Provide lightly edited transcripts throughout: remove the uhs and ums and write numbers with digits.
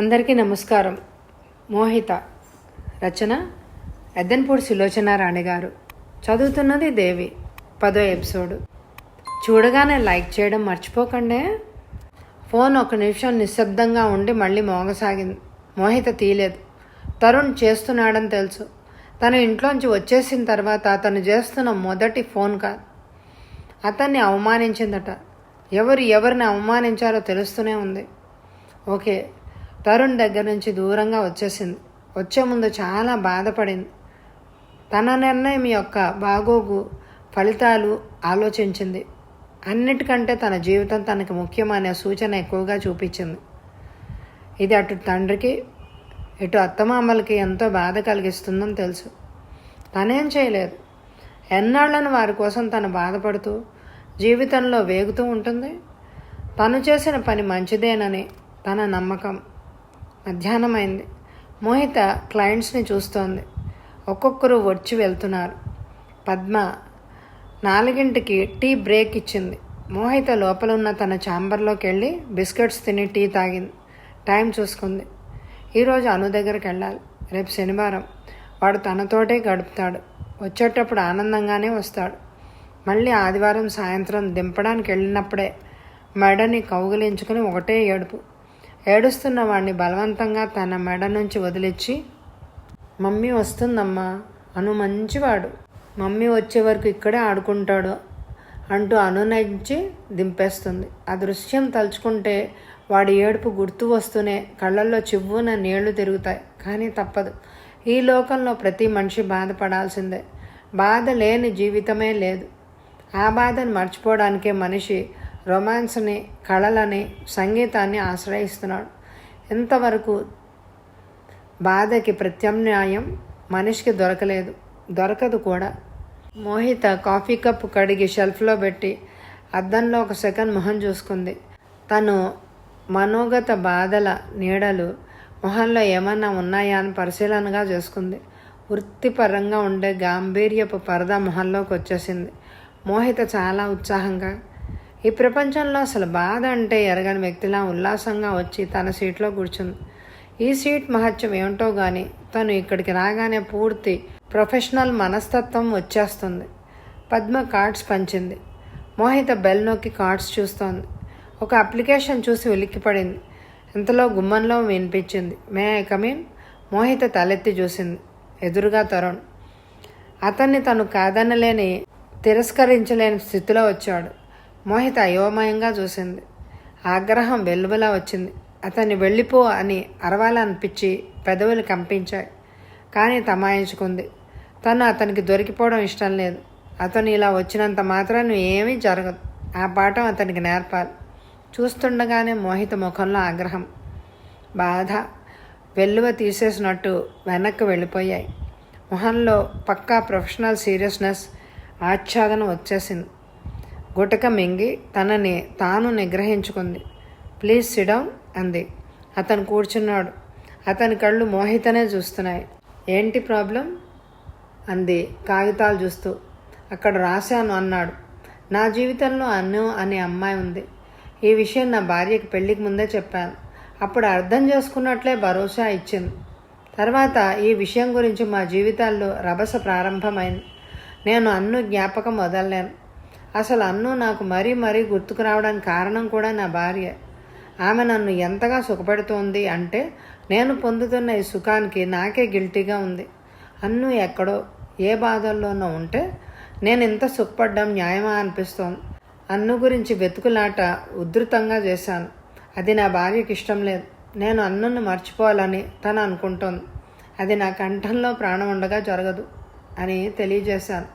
అందరికీ నమస్కారం. మోహిత రచన ఎద్దెన్పూడి సులోచన రాణి గారు. చదువుతున్నది దేవి. 10వ ఎపిసోడు. చూడగానే లైక్ చేయడం మర్చిపోకండి. ఫోన్ ఒక నిమిషం నిశ్శబ్దంగా ఉండి మళ్ళీ మోగసాగింది. మోహిత తీయలేదు. తరుణ్ చేస్తున్నాడని తెలుసు. తను ఇంట్లోంచి వచ్చేసిన తర్వాత అతను చేస్తున్న మొదటి ఫోన్ కాల్ అతన్ని అవమానించిందట. ఎవరిని అవమానించారో తెలుస్తూనే ఉంది. ఓకే, తరుణ్ దగ్గర నుంచి దూరంగా వచ్చేసింది. వచ్చే ముందు చాలా బాధపడింది. తన నిర్ణయం యొక్క బాగోగు ఫలితాలు ఆలోచించింది. అన్నిటికంటే తన జీవితం తనకి ముఖ్యమనే సూచన ఎక్కువగా చూపించింది. ఇది అటు తండ్రికి ఇటు అత్తమామలకి ఎంతో బాధ కలిగిస్తుందని తెలుసు. తనేం చేయలేదు. ఎన్నాళ్లను వారి కోసం తను బాధపడుతూ జీవితంలో వేగుతూ ఉంటుంది. తను చేసిన పని మంచిదేనని తన నమ్మకం. మధ్యాహ్నమైంది. మోహిత క్లయింట్స్ని చూస్తోంది. ఒక్కొక్కరు వచ్చి వెళ్తున్నారు. పద్మ 4ంటికి టీ బ్రేక్ ఇచ్చింది. మోహిత లోపల ఉన్న తన ఛాంబర్లోకి వెళ్ళి బిస్కెట్స్ తిని టీ తాగింది. టైం చూసుకుంది. ఈరోజు అను దగ్గరికి వెళ్ళాలి. రేపు శనివారం. వాడు తనతోటే గడుపుతాడు. వచ్చేటప్పుడు ఆనందంగానే వస్తాడు. మళ్ళీ ఆదివారం సాయంత్రం దింపడానికి వెళ్ళినప్పుడే మెడని కౌగిలించుకుని ఒకటే ఏడుపు. ఏడుస్తున్న వాడిని బలవంతంగా తన మెడ నుంచి వదిలించి, మమ్మీ వస్తుందమ్మా, అను మంచివాడు, మమ్మీ వచ్చే వరకు ఇక్కడే ఆడుకుంటాడు అంటూ అను నుంచి దింపేస్తుంది. ఆ దృశ్యం తలుచుకుంటే వాడి ఏడుపు గుర్తు వస్తూనే కళ్ళల్లో చివ్వున నీళ్లు తిరుగుతాయి. కానీ తప్పదు. ఈ లోకంలో ప్రతి మనిషి బాధపడాల్సిందే. బాధ లేని జీవితమే లేదు. ఆ బాధను మర్చిపోవడానికే మనిషి రొమాన్స్ని, కళలని, సంగీతాన్ని ఆశ్రయిస్తున్నాడు. ఇంతవరకు బాధకి ప్రత్యామ్నాయం మనిషికి దొరకదు కూడా. మోహిత కాఫీ కప్పు కడిగి షెల్ఫ్లో పెట్టి అద్దంలో ఒక సెకండ్ మొహం చూసుకుంది. తను మనోగత బాధల నీడలు మొహంలో ఏమన్నా ఉన్నాయా అని పరిశీలనగా చేసుకుంది. వృత్తిపరంగా ఉండే గాంభీర్యపు పరదా మొహంలోకి వచ్చేసింది. మోహిత చాలా ఉత్సాహంగా, ఈ ప్రపంచంలో అసలు బాధ అంటే ఎరగని వ్యక్తిలా ఉల్లాసంగా వచ్చి తన సీట్లో కూర్చుంది. ఈ సీట్ మహత్యం ఏమిటో కానీ తను ఇక్కడికి రాగానే పూర్తి ప్రొఫెషనల్ మనస్తత్వం వచ్చేస్తుంది. పద్మ కార్డ్స్ పంచింది. మోహిత బెల్ నొక్కి కార్డ్స్ చూస్తోంది. ఒక అప్లికేషన్ చూసి ఉలిక్కిపడింది. ఇంతలో గుమ్మంలో వినిపించింది, may I come in? Mohita తలెత్తి చూసింది. ఎదురుగా తరుణ్. అతన్ని తను కాదనలేని, తిరస్కరించలేని స్థితిలో వచ్చాడు. మోహిత అయోమయంగా చూసింది. ఆగ్రహం వెల్లువలా వచ్చింది. అతన్ని వెళ్ళిపో అని అరవాలనిపించి పెదవులు కంపించాయి. కానీ తమాయించుకుంది. తను అతనికి దొరికిపోవడం ఇష్టం లేదు. అతను ఇలా వచ్చినంత మాత్రాన్ని ఏమీ జరగదు. ఆ పాఠం అతనికి నేర్పాలి. చూస్తుండగానే మోహిత ముఖంలో ఆగ్రహం, బాధ వెల్లువ తీసేసినట్టు వెనక్కి వెళ్ళిపోయాయి. మొహంలో పక్కా ప్రొఫెషనల్ సీరియస్నెస్, ఆచ్ఛాదన వచ్చేసింది. గుటక మింగి తనని తాను నిగ్రహించుకుంది. ప్లీజ్ సిట్ డౌన్ అంది. అతను కూర్చున్నాడు. అతని కళ్ళు మోహితనే చూస్తున్నాయి. ఏంటి ప్రాబ్లం అంది కాగితాలు చూస్తూ. అక్కడ రాశాను అన్నాడు. నా జీవితంలో అను అనే అమ్మాయి ఉంది. ఈ విషయం నా భార్యకి పెళ్లికి ముందే చెప్పాను. అప్పుడు అర్థం చేసుకున్నట్లే భరోసా ఇచ్చింది. తర్వాత ఈ విషయం గురించి మా జీవితాల్లో రభస ప్రారంభమైంది. నేను అన్ను జ్ఞాపకం వదలలేను. అసలు అన్ను నాకు మరీ గుర్తుకు రావడానికి కారణం కూడా నా భార్య. ఆమె నన్ను ఎంతగా సుఖపెడుతోంది అంటే నేను పొందుతున్న ఈ సుఖానికి నాకే గిల్టీగా ఉంది. అన్ను ఎక్కడో ఏ బాధల్లోనో ఉంటే నేను ఇంత సుఖపడ్డం న్యాయమా అనిపిస్తోంది. అన్ను గురించి వెతుకులాట ఉధృతంగా చేశాను. అది నా భార్యకి ఇష్టం లేదు. నేను అన్నును మర్చిపోవాలని తను అనుకుంటోంది. అది నా కంఠంలో ప్రాణం ఉండగా జరగదు అని తెలియజేశాను.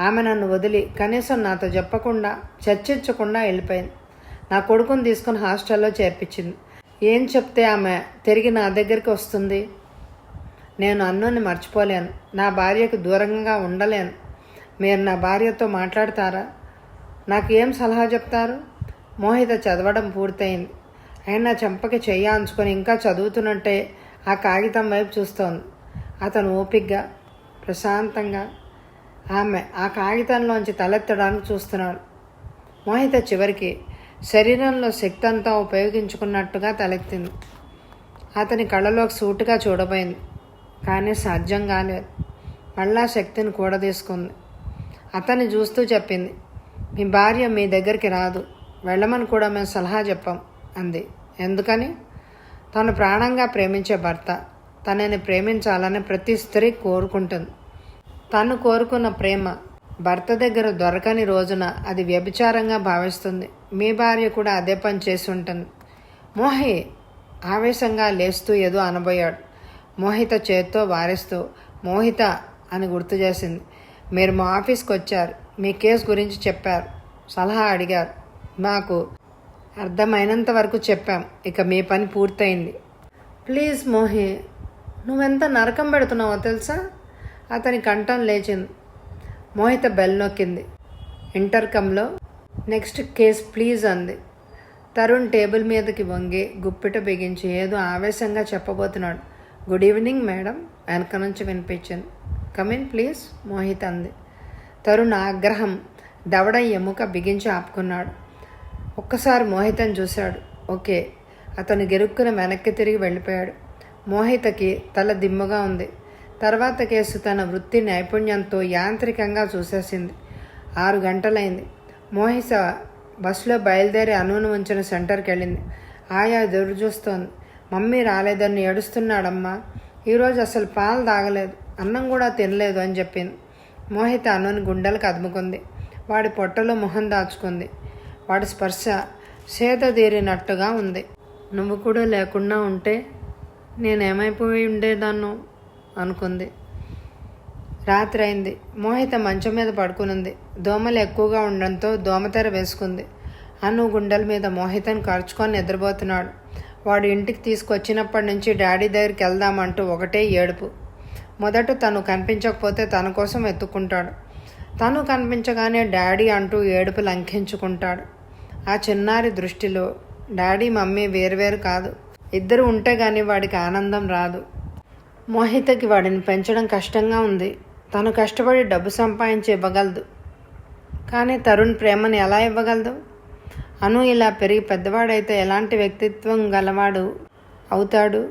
ఆమె నన్ను వదిలి కనీసం నాతో చెప్పకుండా, చర్చించకుండా వెళ్ళిపోయింది. నా కొడుకుని తీసుకుని హాస్టల్లో చేర్పించింది. ఏం చెప్తే ఆమె తిరిగి నా దగ్గరికి వస్తుంది? నేను అన్నుని మర్చిపోలేను. నా భార్యకు దూరంగా ఉండలేను. మీరు నా భార్యతో మాట్లాడతారా? నాకు ఏం సలహా చెప్తారు? మోహిత చదవడం పూర్తయింది. అయినా చెంపకి చెయ్యి అంచుకొని ఇంకా చదువుతున్నట్టే ఆ కాగితం వైపు చూస్తోంది. అతను ఓపిగ్గా, ప్రశాంతంగా. ఆమె ఆ కాగితంలోంచి తలెత్తడానికి చూస్తున్నాడు. మోహిత చివరికి శరీరంలో శక్తి అంతా ఉపయోగించుకున్నట్టుగా తలెత్తింది. అతని కళ్ళలోకి సూటుగా చూడబోయింది, కానీ సాధ్యం కాలేదు. మళ్ళా శక్తిని కూడదీసుకుంది. అతన్ని చూస్తూ చెప్పింది, మీ భార్య మీ దగ్గరికి రాదు, వెళ్ళమని కూడా మేము సలహా చెప్పాం అంది. ఎందుకని? తను ప్రాణంగా ప్రేమించే భర్త తనని ప్రేమించాలని ప్రతి స్త్రీ కోరుకుంటుంది. తను కోరుకున్న ప్రేమ భర్త దగ్గర దొరకని రోజున అది వ్యభిచారంగా భావిస్తుంది. మీ భార్య కూడా అదే పని చేసి ఉంటుంది. మోహి ఆవేశంగా లేస్తూ ఏదో అనబోయాడు. మోహిత చేత్తో వారిస్తూ మోహిత అని గుర్తు చేసింది. మీరు మా ఆఫీస్కి వచ్చారు, మీ కేసు గురించి చెప్పారు, సలహా అడిగారు. మాకు అర్థమైనంత వరకు చెప్పాం. ఇక మీ పని పూర్తయింది. ప్లీజ్ మోహి, నువ్వెంత నరకం పెడుతున్నావో తెలుసా? అతని కంఠం లేచింది. మోహిత బెల్ నొక్కింది. ఇంటర్కంలో నెక్స్ట్ కేస్ ప్లీజ్ అంది. తరుణ్ టేబుల్ మీదకి వంగి గుప్పిట బిగించి ఏదో ఆవేశంగా చెప్పబోతున్నాడు. గుడ్ ఈవినింగ్ మేడం వెనక నుంచి వినిపించింది. కమిన్ ప్లీజ్ మోహిత అంది. తరుణ్ ఆగ్రహం దవడ ఎముక బిగించి ఆపుకున్నాడు. ఒక్కసారి మోహితను చూశాడు. ఓకే. అతను గెరుక్కున వెనక్కి తిరిగి వెళ్ళిపోయాడు. మోహితకి తల దిమ్ముగా ఉంది. తర్వాత కేసు తన వృత్తి నైపుణ్యంతో యాంత్రికంగా చూసేసింది. 6 గంటలైంది. మోహిత బస్సులో బయలుదేరి అనువును ఉంచిన సెంటర్కి వెళ్ళింది. ఆయా ఎదురు చూస్తోంది. మమ్మీ రాలేదని ఏడుస్తున్నాడమ్మా. ఈరోజు అసలు పాలు తాగలేదు, అన్నం కూడా తినలేదు అని చెప్పింది. మోహిత అనుని గుండెలకు అదుముకుంది. వాడి పొట్టలో మొహం దాచుకుంది. వాడి స్పర్శ సేదతీరినట్టుగా ఉంది. నువ్వు కూడా లేకుండా ఉంటే నేనేమైపోయి ఉండేదాన్నో అనుకుంది. రాత్రి అయింది. మోహిత మంచం మీద పడుకునుంది. దోమలు ఎక్కువగా ఉండడంతో దోమతెర వేసుకుంది. అను గుండెల మీద మోహితను ఖర్చుకొని నిద్రపోతున్నాడు. వాడు ఇంటికి తీసుకొచ్చినప్పటి నుంచి డాడీ దగ్గరికి వెళ్దామంటూ ఒకటే ఏడుపు. మొదట తను కనిపించకపోతే తన కోసం ఎత్తుకుంటాడు. తను కనిపించగానే డాడీ అంటూ ఏడుపు లంఘించుకుంటాడు. ఆ చిన్నారి దృష్టిలో డాడీ మమ్మీ వేరువేరు కాదు. ఇద్దరు ఉంటే గానీ వాడికి ఆనందం రాదు. మోహితకి వాడిని పెంచడం కష్టంగా ఉంది. తను కష్టపడి డబ్బు సంపాదించి ఇవ్వగలదు, కానీ తరుణ్ ప్రేమని ఎలా ఇవ్వగలదు? అను ఇలా పెరిగి పెద్దవాడైతే ఎలాంటి వ్యక్తిత్వం గలవాడు అవుతాడు?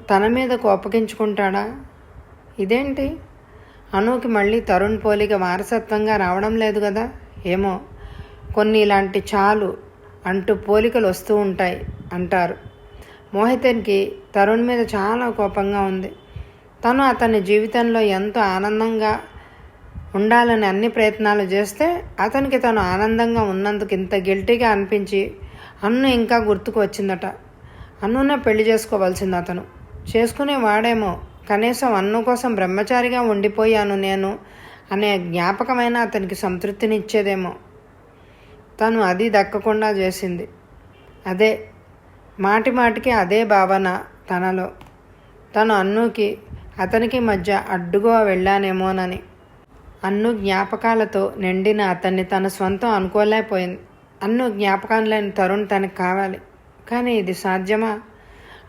తన మీద కోపగించుకుంటాడా? ఇదేంటి? అనుకి మళ్ళీ తరుణ్ పోలిక వారసత్వంగా రావడం లేదు కదా. ఏమో, కొన్ని ఇలాంటి చాలు అంటూ పోలికలు వస్తూ ఉంటాయి అంటారు. మోహితన్కి తరుణ్ మీద చాలా కోపంగా ఉంది. తను అతని జీవితంలో ఎంతో ఆనందంగా ఉండాలని అన్ని ప్రయత్నాలు చేస్తే అతనికి తను ఆనందంగా ఉన్నందుకు ఇంత గిల్టీగా అనిపించి అన్ను ఇంకా గుర్తుకు వచ్చిందట. అన్నునే పెళ్లి చేసుకోవాల్సింది అతను. చేసుకునేవాడేమో, కనీసం అన్ను కోసం బ్రహ్మచారిగా ఉండిపోయాను నేను అనే జ్ఞాపకమైన అతనికి సంతృప్తినిచ్చేదేమో. తను అది దక్కకుండా చేసింది. అదే మాటి మాటికి అదే భావన తనలో. తను అన్నుకి అతనికి మధ్య అడ్డుగా వెళ్ళానేమోనని. అన్ను జ్ఞాపకాలతో నిండిన అతన్ని తన స్వంతం అనుకోలేకపోయింది. అన్ను జ్ఞాపకం లేని తరుణ్ తనకు కావాలి. కానీ ఇది సాధ్యమా?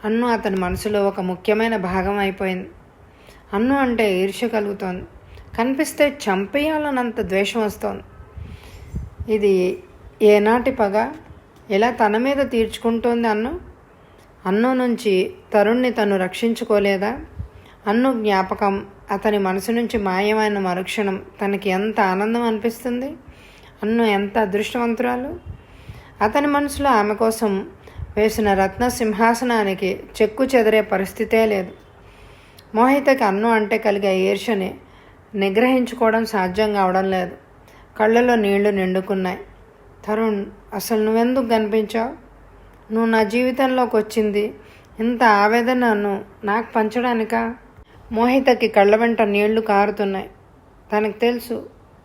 అన్ను అతని మనసులో ఒక ముఖ్యమైన భాగం అయిపోయింది. అన్ను అంటే ఈర్ష్య కలుగుతోంది. కనిపిస్తే చంపేయాలన్నంత ద్వేషం వస్తోంది. ఇది ఏనాటి పగ? ఎలా తన మీద తీర్చుకుంటోంది అన్ను? అన్ను నుంచి తరుణ్ణి తను రక్షించుకోలేదా? అన్ను జ్ఞాపకం అతని మనసు నుంచి మాయమైన మరుక్షణం తనకి ఎంత ఆనందం అనిపిస్తుంది. అన్ను ఎంత అదృష్టవంతురాలు. అతని మనసులో ఆమె కోసం వేసిన రత్న సింహాసనానికి చెక్కు చెదిరే పరిస్థితే లేదు. మోహితకి అన్ను అంటే కలిగే ఈర్ష్యని నిగ్రహించుకోవడం సాధ్యం కావడం లేదు. కళ్ళలో నీళ్లు నిండుకున్నాయి. తరుణ్, అసలు నువ్వెందుకు కనిపించావు? నువ్వు నా జీవితంలోకి వచ్చింది ఇంత ఆవేదనను నాకు పంచడానికా? మోహితకి కళ్ళ వెంట నీళ్లు కారుతున్నాయి. తనకు తెలుసు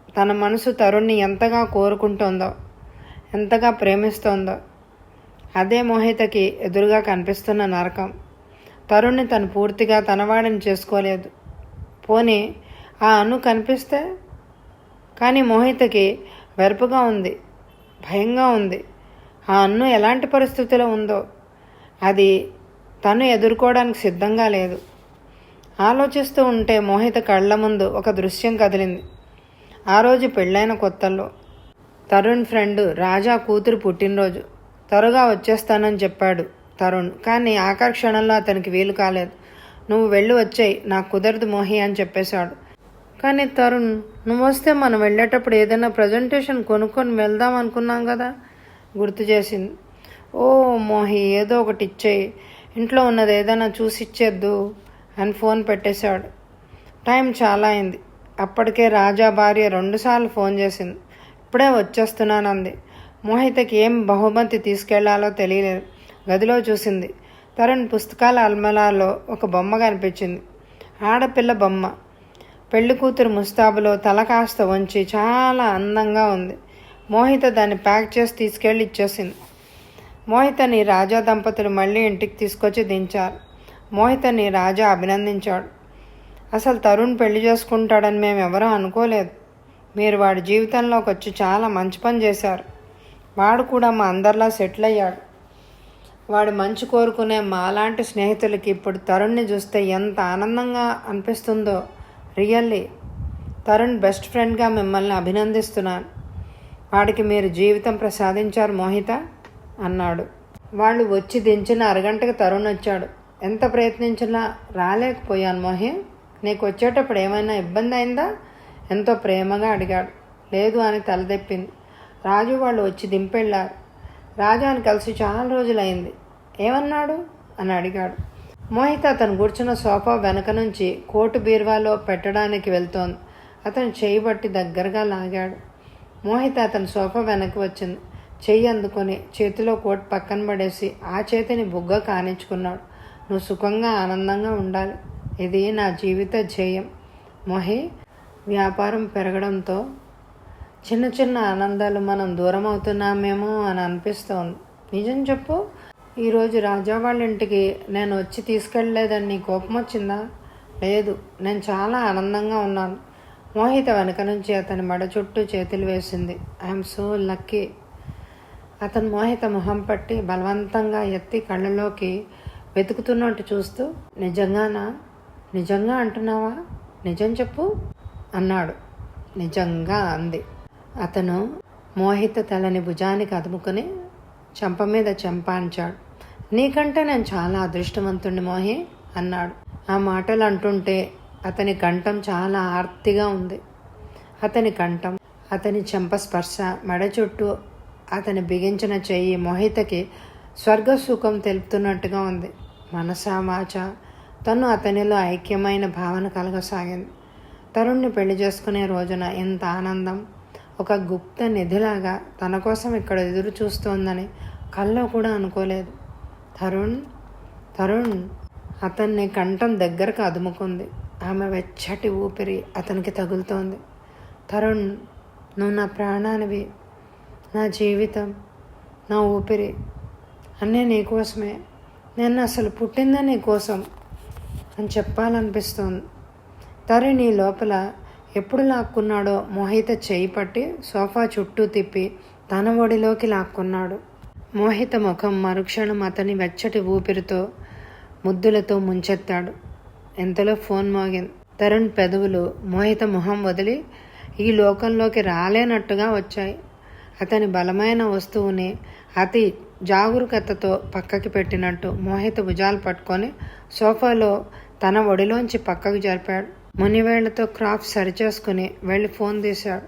తన మనసు తరుణ్ణి ఎంతగా కోరుకుంటోందో, ఎంతగా ప్రేమిస్తోందో. అదే మోహితకి ఎదురుగా కనిపిస్తున్న నరకం. తరుణ్ణి తను పూర్తిగా తనవాడిని చేసుకోలేదు. పోనీ ఆ అను కనిపిస్తే? కానీ మోహితకి వెరుపుగా ఉంది, భయంగా ఉంది. ఆ అన్ను ఎలాంటి పరిస్థితిలో ఉందో అది తను ఎదుర్కోవడానికి సిద్ధంగా లేదు. ఆలోచిస్తూ ఉంటే మోహిత కళ్ళ ముందు ఒక దృశ్యం కదిలింది. ఆ రోజు పెళ్ళైన కొత్తల్లో తరుణ్ ఫ్రెండ్ రాజా కూతురు పుట్టినరోజు. త్వరగా వచ్చేస్తానని చెప్పాడు తరుణ్. కానీ ఆఖరి క్షణంలో అతనికి వీలు కాలేదు. నువ్వు వెళ్ళి వచ్చాయి, నాకు కుదరదు మోహి అని చెప్పేశాడు. కానీ తరుణ్, నువ్వు వస్తే మనం వెళ్ళేటప్పుడు ఏదైనా ప్రజెంటేషన్ కొనుక్కొని వెళ్దాం అనుకున్నాం కదా, గుర్తు చేసింది. ఓ మోహి, ఏదో ఒకటి ఇచ్చేయి, ఇంట్లో ఉన్నది ఏదైనా చూసి ఇచ్చేద్దు అని ఫోన్ పెట్టేశాడు. టైం చాలా అయింది. అప్పటికే రాజా భార్య 2 సార్లు ఫోన్ చేసింది. ఇప్పుడే వచ్చేస్తున్నానంది. మోహితకి ఏం బహుమతి తీసుకెళ్లాలో తెలియలేదు. గదిలో చూసింది. తరుణ్ పుస్తకాల అల్మరాలో ఒక బొమ్మ కనిపించింది. ఆడపిల్ల బొమ్మ. పెళ్లి కూతురు ముస్తాబులో తల కాస్త వంచి చాలా అందంగా ఉంది. మోహిత దాన్ని ప్యాక్ చేసి తీసుకెళ్లి ఇచ్చేసింది. మోహితని రాజా దంపతులు మళ్ళీ ఇంటికి తీసుకొచ్చి దించారు. మోహితని రాజా అభినందించాడు. అసలు తరుణ్ పెళ్లి చేసుకుంటాడని మేమెవరూ అనుకోలేదు. మీరు వాడి జీవితంలోకి వచ్చి చాలా మంచి పని చేశారు. వాడు కూడా మా అందరిలా సెటిల్ అయ్యాడు. వాడు మంచి కోరుకునే మాలాంటి స్నేహితులకి ఇప్పుడు తరుణ్ని చూస్తే ఎంత ఆనందంగా అనిపిస్తుందో. రియల్లీ తరుణ్ బెస్ట్ ఫ్రెండ్గా మిమ్మల్ని అభినందిస్తున్నాను. వాడికి మీరు జీవితం ప్రసాదించారు మోహిత అన్నాడు. వాళ్ళు వచ్చి దించిన అరగంటకి తరుణ్ వచ్చాడు. ఎంత ప్రయత్నించినా రాలేకపోయాను మోహి, నీకు వచ్చేటప్పుడు ఏమైనా ఇబ్బంది అయిందా ఎంతో ప్రేమగా అడిగాడు. లేదు అని తలదెప్పింది. రాజు వాళ్ళు వచ్చి దింపెళ్ళారు. రాజాని కలిసి చాలా రోజులైంది. ఏమన్నాడు అని అడిగాడు. మోహిత అతను కూర్చున్న సోఫా వెనక నుంచి కోటు బీరువాలో పెట్టడానికి వెళ్తోంది. అతను చేయి బట్టి దగ్గరగా లాగాడు. మోహిత అతని సోఫా వెనక్కి వచ్చింది. చెయ్యి అందుకొని చేతిలో కోట్ పక్కన పడేసి ఆ చేతిని బుగ్గ కానించుకున్నాడు. నువ్వు సుఖంగా ఆనందంగా ఉండాలి, ఇది నా జీవిత ధ్యేయం మోహి. వ్యాపారం పెరగడంతో చిన్న చిన్న ఆనందాలు మనం దూరం అవుతున్నామేమో అని అనిపిస్తోంది. నిజం చెప్పు, ఈరోజు రాజా వాళ్ళ ఇంటికి నేను వచ్చి తీసుకెళ్ళలేదని నీ కోపం వచ్చిందా? లేదు, నేను చాలా ఆనందంగా ఉన్నాను. మోహిత వెనక నుంచి అతని మెడ చుట్టూ చేతులు వేసింది. I'm so lucky. అతను మోహిత మొహం పట్టి బలవంతంగా ఎత్తి కళ్ళలోకి వెతుకుతున్నట్టు చూస్తూ, నిజంగానా? నిజంగా అంటున్నావా? నిజం చెప్పు అన్నాడు. నిజంగా అంది. అతను మోహిత తలని భుజానికి అదుముకొని చెంప మీద చెంపాంచాడు. నీకంటే నేను చాలా అదృష్టవంతుణ్ణి మోహి అన్నాడు. ఆ మాటలు అంటుంటే అతని కంఠం చాలా ఆర్తిగా ఉంది. అతని కంఠం, అతని చెంప స్పర్శ, మెడ చుట్టూ అతని బిగించిన చెయ్యి మోహితకి స్వర్గసుఖం తెలుపుతున్నట్టుగా ఉంది. మనసా వాచ తను అతనిలో ఐక్యమైన భావన కలగసాగింది. తరుణ్ణి పెళ్లి చేసుకునే రోజున ఎంత ఆనందం! ఒక గుప్త నిధిలాగా తన కోసం ఇక్కడ ఎదురు చూస్తోందని కల్లో కూడా అనుకోలేదు. తరుణ్ తరుణ్ అతన్ని కంఠం దగ్గరకు అదుముకుంది. ఆమె వెచ్చటి ఊపిరి అతనికి తగులుతోంది. తరుణ్, నువ్వు నా ప్రాణానివి, నా జీవితం, నా ఊపిరి, అన్నీ నీకోసమే. నేను అసలు పుట్టిందే నీకోసం అని చెప్పాలనిపిస్తోంది. తరుణ్ నీ లోపల ఎప్పుడు లాక్కున్నాడో మోహిత చేయి పట్టి సోఫా చుట్టూ తిప్పి తన ఒడిలోకి లాక్కున్నాడు. మోహిత ముఖం మరుక్షణం అతని వెచ్చటి ఊపిరితో ముద్దులతో ముంచెత్తాడు. ఎంతలో ఫోన్ మోగింది. తరుణ్ పెదవులు మోహిత మొహం వదిలి ఈ లోకంలోకి రాలేనట్టుగా వచ్చాయి. అతని బలమైన వస్తువుని అతి జాగరూకతతో పక్కకి పెట్టినట్టు మోహిత భుజాలు పట్టుకొని సోఫాలో తన ఒడిలోంచి పక్కకు జరిపాడు. మునివేళ్లతో క్రాఫ్ సరిచేసుకుని వెళ్ళి ఫోన్ తీశాడు.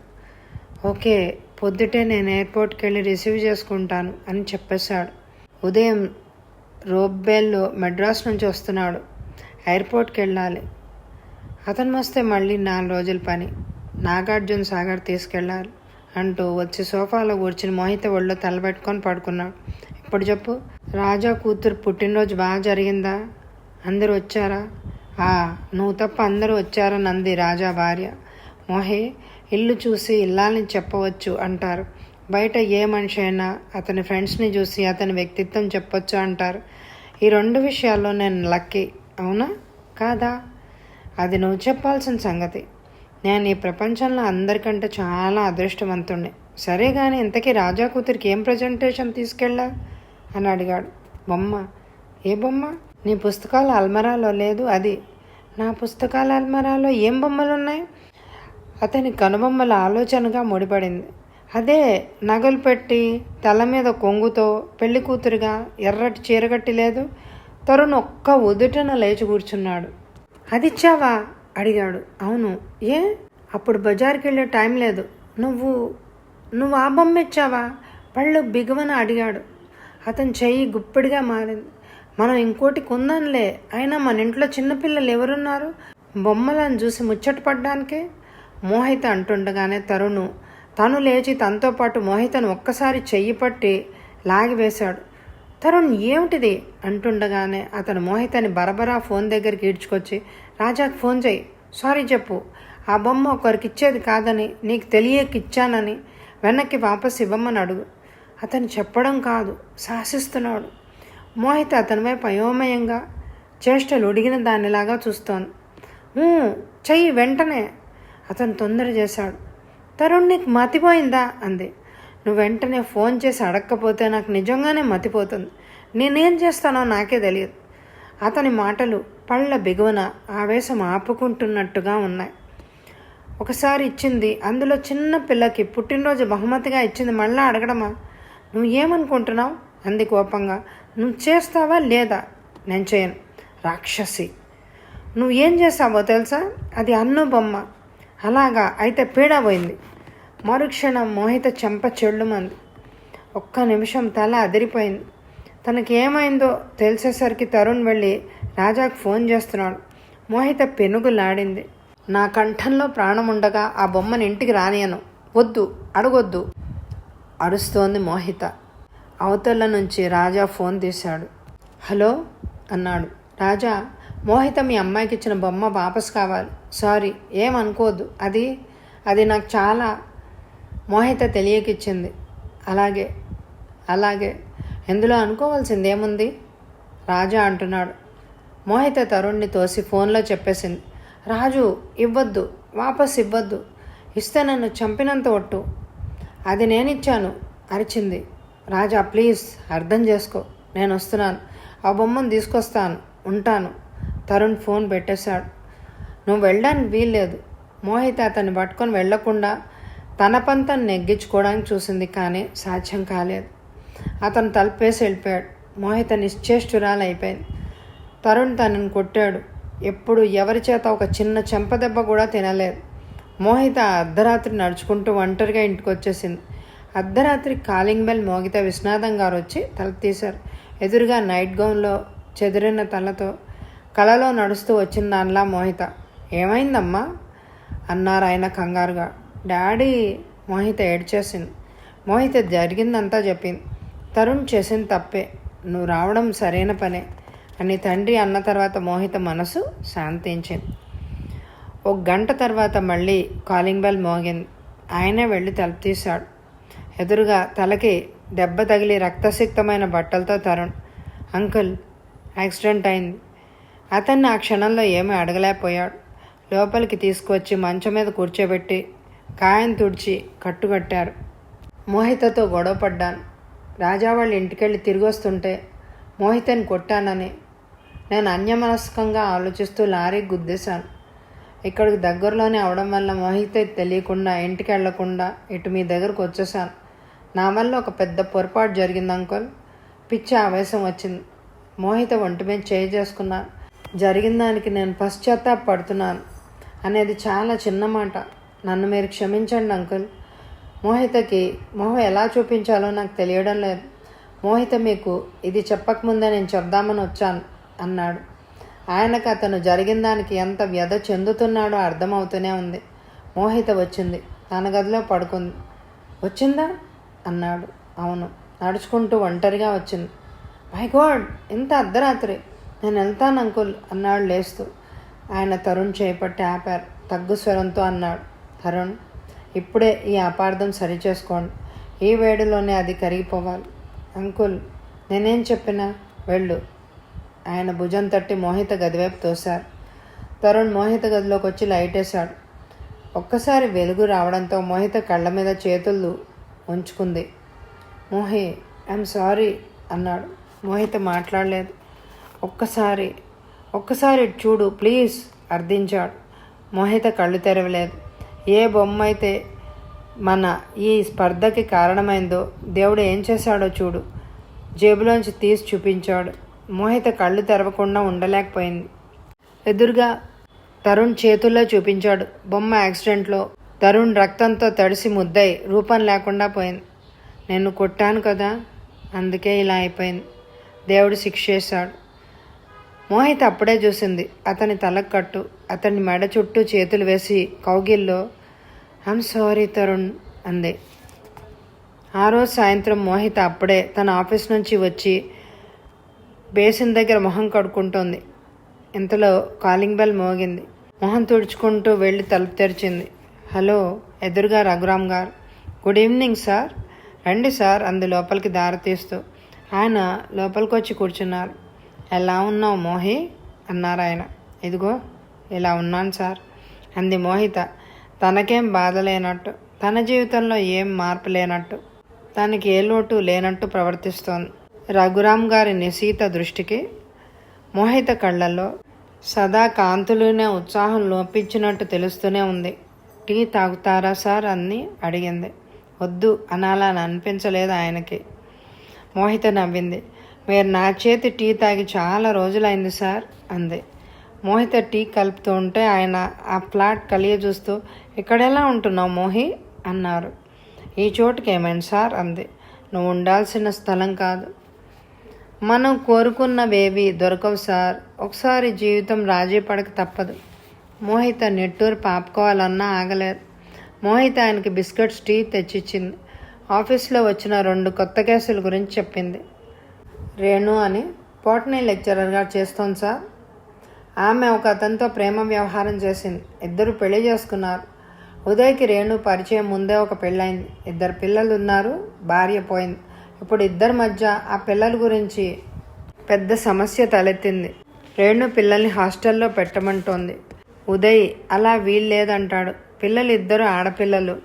ఓకే, పొద్దుటే నేను ఎయిర్పోర్ట్కి వెళ్ళి రిసీవ్ చేసుకుంటాను అని చెప్పేశాడు. ఉదయం రోబ్బేల్లో మెడ్రాస్ నుంచి వస్తున్నాడు. ఎయిర్పోర్ట్కి వెళ్ళాలి. అతను వస్తే మళ్ళీ 4 రోజుల పని. నాగార్జున సాగర్ తీసుకెళ్ళాలి అంటూ వచ్చి సోఫాలో కూర్చుని మోహిత ఒళ్ళో తలబెట్టుకొని పడుకున్నాడు. ఇప్పుడు చెప్పు, రాజా కూతురు పుట్టినరోజు బాగా జరిగిందా? అందరూ వచ్చారా? నువ్వు తప్ప అందరూ వచ్చారని అంది రాజా భార్య. మోహి, ఇల్లు చూసి ఇల్లాలని చెప్పవచ్చు అంటారు. బయట ఏ మనిషి అయినా అతని ఫ్రెండ్స్ని చూసి అతని వ్యక్తిత్వం చెప్పొచ్చు అంటారు. ఈ 2 విషయాల్లో నేను లక్కీ, అవునా కాదా? అది నువ్వు చెప్పాల్సిన సంగతి. నేను ఈ ప్రపంచంలో అందరికంటే చాలా అదృష్టవంతుణ్ణి. సరే కానీ ఇంతకీ రాజా కూతురికి ఏం ప్రజెంటేషన్ తీసుకెళ్ళా అని అడిగాడు. బొమ్మ. ఏ బొమ్మ? నీ పుస్తకాల అల్మరాలో లేదు అది. నా పుస్తకాల అల్మరాలో ఏం బొమ్మలు ఉన్నాయి? అతని కనుబొమ్మల ఆలోచనగా ముడిపడింది. అదే నగలు పెట్టి తల మీద కొంగుతో పెళ్లి కూతురుగా ఎర్రటి చీరగట్టి లేదు. తరుణ్ ఒక్క ఉదుటన లేచి కూర్చున్నాడు. అది ఇచ్చావా అడిగాడు. అవును. ఏ? అప్పుడు బజార్కి వెళ్ళే టైం లేదు. నువ్వు నువ్వు ఆ బొమ్మ ఇచ్చావా? పళ్ళు బిగువన అడిగాడు. అతని చెయ్యి గుప్పిడిగా మారింది. మనం ఇంకోటి కొందాంలే, అయినా మన ఇంట్లో చిన్నపిల్లలు ఎవరున్నారు బొమ్మలను చూసి ముచ్చటపడ్డానికే? మోహిత అంటుండగానే తను లేచి తనతో పాటు మోహితను ఒక్కసారి చెయ్యి పట్టి లాగివేశాడు. తరుణ్ ఏమిటిది అంటుండగానే అతను మోహితని బరబరా ఫోన్ దగ్గరికి ఈడ్చుకొచ్చి, రాజాకి ఫోన్ చేయి, సారీ చెప్పు, ఆ బొమ్మ ఒకరికి ఇచ్చేది కాదని, నీకు తెలియకిచ్చానని వెనక్కి వాపసు ఇవ్వమని అడుగు. అతను చెప్పడం కాదు, శాసిస్తున్నాడు. మోహిత అతని వైపు అయోమయంగా చేష్టలు ఉడిగిన దానిలాగా చూస్తోంది. చెయ్యి వెంటనే అతను తొందర చేశాడు. తరుణ్ నీకు మతిపోయిందా అంది. నువ్వు వెంటనే ఫోన్ చేసి అడగకపోతే నాకు నిజంగానే మతిపోతుంది. నేనేం చేస్తానో నాకే తెలియదు. అతని మాటలు పళ్ళ బిగువన ఆవేశం ఆపుకుంటున్నట్టుగా ఉన్నాయి. ఒకసారి ఇచ్చింది, అందులో చిన్న పిల్లకి పుట్టినరోజు బహుమతిగా ఇచ్చింది, మళ్ళీ అడగడమా? నువ్వు ఏమనుకుంటున్నావు అంది కోపంగా. నువ్వు చేస్తావా లేదా? నేను చేయను. రాక్షసి, నువ్వు ఏం చేసావో తెలుసా? అది అన్ను బొమ్మ. అలాగా, అయితే పీడ పోయింది. మరుక్షణం మోహిత చెంప చెళ్ళుమంది. ఒక్క నిమిషం తల అదిరిపోయింది. తనకి ఏమైందో తెలిసేసరికి తరుణ్ వెళ్ళి రాజాకు ఫోన్ చేస్తున్నాడు. మోహిత పెనుగులాడింది. నా కంఠంలో ప్రాణం ఉండగా ఆ బొమ్మని ఇంటికి రానియను, వద్దు, అడగొద్దు అరుస్తోంది మోహిత. అవతల నుంచి రాజా ఫోన్ తీశాడు. హలో అన్నాడు. రాజా, మోహిత మీ అమ్మాయికి ఇచ్చిన బొమ్మ వాపసు కావాలి. సారీ, ఏమనుకోవద్దు, అది నాకు చాలా మోహిత తెలియకిచ్చింది. అలాగే అలాగే, ఎందులో అనుకోవాల్సింది ఏముంది? రాజా అంటున్నాడు. మోహిత తరుణ్ని తోసి ఫోన్లో చెప్పేసింది. రాజు, ఇవ్వద్దు, వాపసు ఇవ్వద్దు, ఇస్తే నన్ను చంపినంత ఒట్టు. అది నేనిచ్చాను అరిచింది. రాజా ప్లీజ్ అర్థం చేసుకో, నేను వస్తున్నాను, ఆ బొమ్మను తీసుకొస్తాను, ఉంటాను. తరుణ్ ఫోన్ పెట్టేశాడు. నువ్వు వెళ్ళడానికి వీల్లేదు. మోహిత అతన్ని పట్టుకొని వెళ్లకుండా తన పంతను నెగ్గించుకోవడానికి చూసింది, కానీ సాధ్యం కాలేదు. అతను తలుపేసి వెళ్ళిపోయాడు. మోహిత నిశ్చేష్టురాలు అయిపోయింది. తరుణ్ తనని కొట్టాడు. ఎప్పుడు ఎవరి చేత ఒక చిన్న చెంపదెబ్బ కూడా తినలేదు. మోహిత అర్ధరాత్రి నడుచుకుంటూ ఒంటరిగా ఇంటికి వచ్చేసింది. అర్ధరాత్రి కాలింగ్ బెల్ మోగితే విశ్వనాథం గారు వచ్చి తలుపు తీశారు. ఎదురుగా నైట్ గౌన్లో చెదిరిన తలతో కలలో నడుస్తూ వచ్చిన దానిలా మోహిత. ఏమైందమ్మా అన్నారు ఆయన కంగారుగా. డాడీ, మోహిత ఏడ్చేసింది. మోహిత జరిగిందంతా చెప్పింది. తరుణ్ చేసింది తప్పే, నువ్వు రావడం సరైన పనే అని తండ్రి అన్న తర్వాత మోహిత మనసు శాంతించింది. ఒక గంట తర్వాత మళ్ళీ కాలింగ్ బెల్ మోగింది. ఆయనే వెళ్ళి తలుపు తీశాడు. ఎదురుగా తలకి దెబ్బ తగిలి రక్తసిక్తమైన బట్టలతో తరుణ్. అంకుల్, యాక్సిడెంట్ అయింది. అతన్ని ఆ క్షణంలో ఏమీ అడగలేకపోయాడు. లోపలికి తీసుకువచ్చి మంచం మీద కూర్చోబెట్టి కాయం తుడిచి కట్టుకట్టారు. మోహితతో గొడవ పడ్డాను. రాజా వాళ్ళ ఇంటికెళ్ళి తిరిగి వస్తుంటే మోహితని కొట్టానని నేను అన్యమనస్కంగా ఆలోచిస్తూ లారీకి గుద్దేశాను. ఇక్కడికి దగ్గరలోనే అవడం వల్ల మోహిత తెలియకుండా ఇంటికి వెళ్లకుండా ఇటు మీ దగ్గరకు వచ్చేసాను. నా వల్ల ఒక పెద్ద పొరపాటు జరిగింది అంకుల్. పిచ్చి ఆవేశం వచ్చింది. మోహిత ఒంటి మీద చేయి చేసుకున్నాను. జరిగిన దానికి నేను పశ్చాత్తాపడుతున్నాను అనేది చాలా చిన్న మాట. నన్ను మీరు క్షమించండి అంకుల్. మోహితకి మొహం ఎలా చూపించాలో నాకు తెలియడం లేదు. మోహిత మీకు ఇది చెప్పకముందే నేను చెప్దామని వచ్చాను అన్నాడు. ఆయనకు అతను జరిగిన దానికి ఎంత వ్యధ చెందుతున్నాడో అర్థమవుతూనే ఉంది. మోహిత వచ్చింది. తన గదిలో పడుకుంది. వచ్చిందా అన్నాడు. అవును, నడుచుకుంటూ ఒంటరిగా వచ్చింది. మై గాడ్, ఇంత అర్ధరాత్రి! నేను వెళ్తాను అంకుల్ అన్నాడు లేస్తూ. ఆయన తరుణ్ చేపట్టి ఆపారు. తగ్గు స్వరంతో అన్నాడు. తరుణ్, ఇప్పుడే ఈ అపార్థం సరిచేసుకోండి. ఈ వేడిలోనే అది కరిగిపోవాలి. అంకుల్, నేనేం చెప్పినా వెళ్ళు. ఆయన భుజం తట్టి మోహిత గదివైపు తోశారు. తరుణ్ మోహిత గదిలోకి వచ్చి లైట్ వేశాడు. ఒక్కసారి వెలుగు రావడంతో మోహిత కళ్ళ మీద చేతులు ఉంచుకుంది. మోహి, ఐఎమ్ సారీ అన్నాడు. మోహిత మాట్లాడలేదు. ఒక్కసారి చూడు ప్లీజ్ అర్థించాడు. మోహిత కళ్ళు తెరవలేదు. ఏ బొమ్మ అయితే మన ఈ స్పర్ధకి కారణమైందో దేవుడు ఏం చేశాడో చూడు. జేబులోంచి తీసి చూపించాడు. మోహిత కళ్ళు తెరవకుండా ఉండలేకపోయింది. ఎదురుగా తరుణ్ చేతుల్లో చూపించాడు. బొమ్మ యాక్సిడెంట్లో తరుణ్ రక్తంతో తడిసి ముద్దై రూపం లేకుండా పోయింది. నేను కొట్టాను కదా, అందుకే ఇలా అయిపోయింది. దేవుడు శిక్ష చేశాడు. మోహిత అప్పుడే చూసింది అతని తలకు కట్టు. అతని మెడ చుట్టూ చేతులు వేసి కౌగిల్లో ఐమ్ సారీ తరుణ్ అంది. ఆ రోజు సాయంత్రం మోహిత అప్పుడే తన ఆఫీస్ నుంచి వచ్చి బేసిన్ దగ్గర మొహం కడుక్కుంటోంది. ఇంతలో కాలింగ్ బెల్ మోగింది. మొహం తుడుచుకుంటూ వెళ్ళి తలుపు తెరిచింది. హలో, ఎదురుగా రఘురామ్ గారు. Good evening sir. రండి సార్ అంది లోపలికి దారి తీస్తూ. ఆయన లోపలికి వచ్చి కూర్చున్నారు. ఎలా ఉన్నావు మోహి అన్నారు ఆయన. ఇదిగో ఇలా ఉన్నాను సార్ అంది మోహిత. తనకేం బాధ లేనట్టు, తన జీవితంలో ఏం మార్పు లేనట్టు, తనకి ఏ లోటు లేనట్టు ప్రవర్తిస్తోంది. రఘురామ్ గారి నిశీత దృష్టికి మోహిత కళ్ళల్లో సదా కాంతులునే ఉత్సాహం లోపించినట్టు తెలుస్తూనే ఉంది. టీ తాగుతారా సార్ అని అడిగింది. వద్దు అనాలని అనిపించలేదు ఆయనకి. మోహిత నవ్వింది. మీరు నా చేతి టీ తాగి చాలా రోజులైంది సార్ అంది. మోహిత టీ కలుపుతూ ఉంటే ఆయన ఆ ఫ్లాట్ కలియ చూస్తూ ఇక్కడెలా ఉంటున్నావు మోహి అన్నారు. ఈ చోటుకి ఏమైంది సార్ అంది. నువ్వు ఉండాల్సిన స్థలం కాదు. మనం కోరుకున్నవేవి దొరకవు సార్. ఒకసారి జీవితం రాజీ పడక తప్పదు. మోహిత నెట్టూరు పాపుకోవాలన్నా ఆగలేదు. మోహిత ఆయనకి బిస్కెట్స్ టీ తెచ్చిచ్చింది. ఆఫీస్లో వచ్చిన 2 కొత్త కేసుల గురించి చెప్పింది. రేణు అని బోటనీ లెక్చరర్గా చేస్తోంది సార్. ఆమె ఒక అతనితో ప్రేమ వ్యవహారం చేసింది. ఇద్దరు పెళ్లి చేసుకున్నారు. ఉదయ్కి రేణు పరిచయం ముందే ఒక పెళ్ళయింది. 2 పిల్లలు ఉన్నారు. భార్య పోయింది. ఇప్పుడు ఇద్దరి మధ్య ఆ పిల్లల గురించి పెద్ద సమస్య తలెత్తింది. రేణు పిల్లల్ని హాస్టల్లో పెట్టమంటోంది. ఉదయ్ అలా వీల్లేదంటాడు. పిల్లలు 2 ఆడపిల్లలు.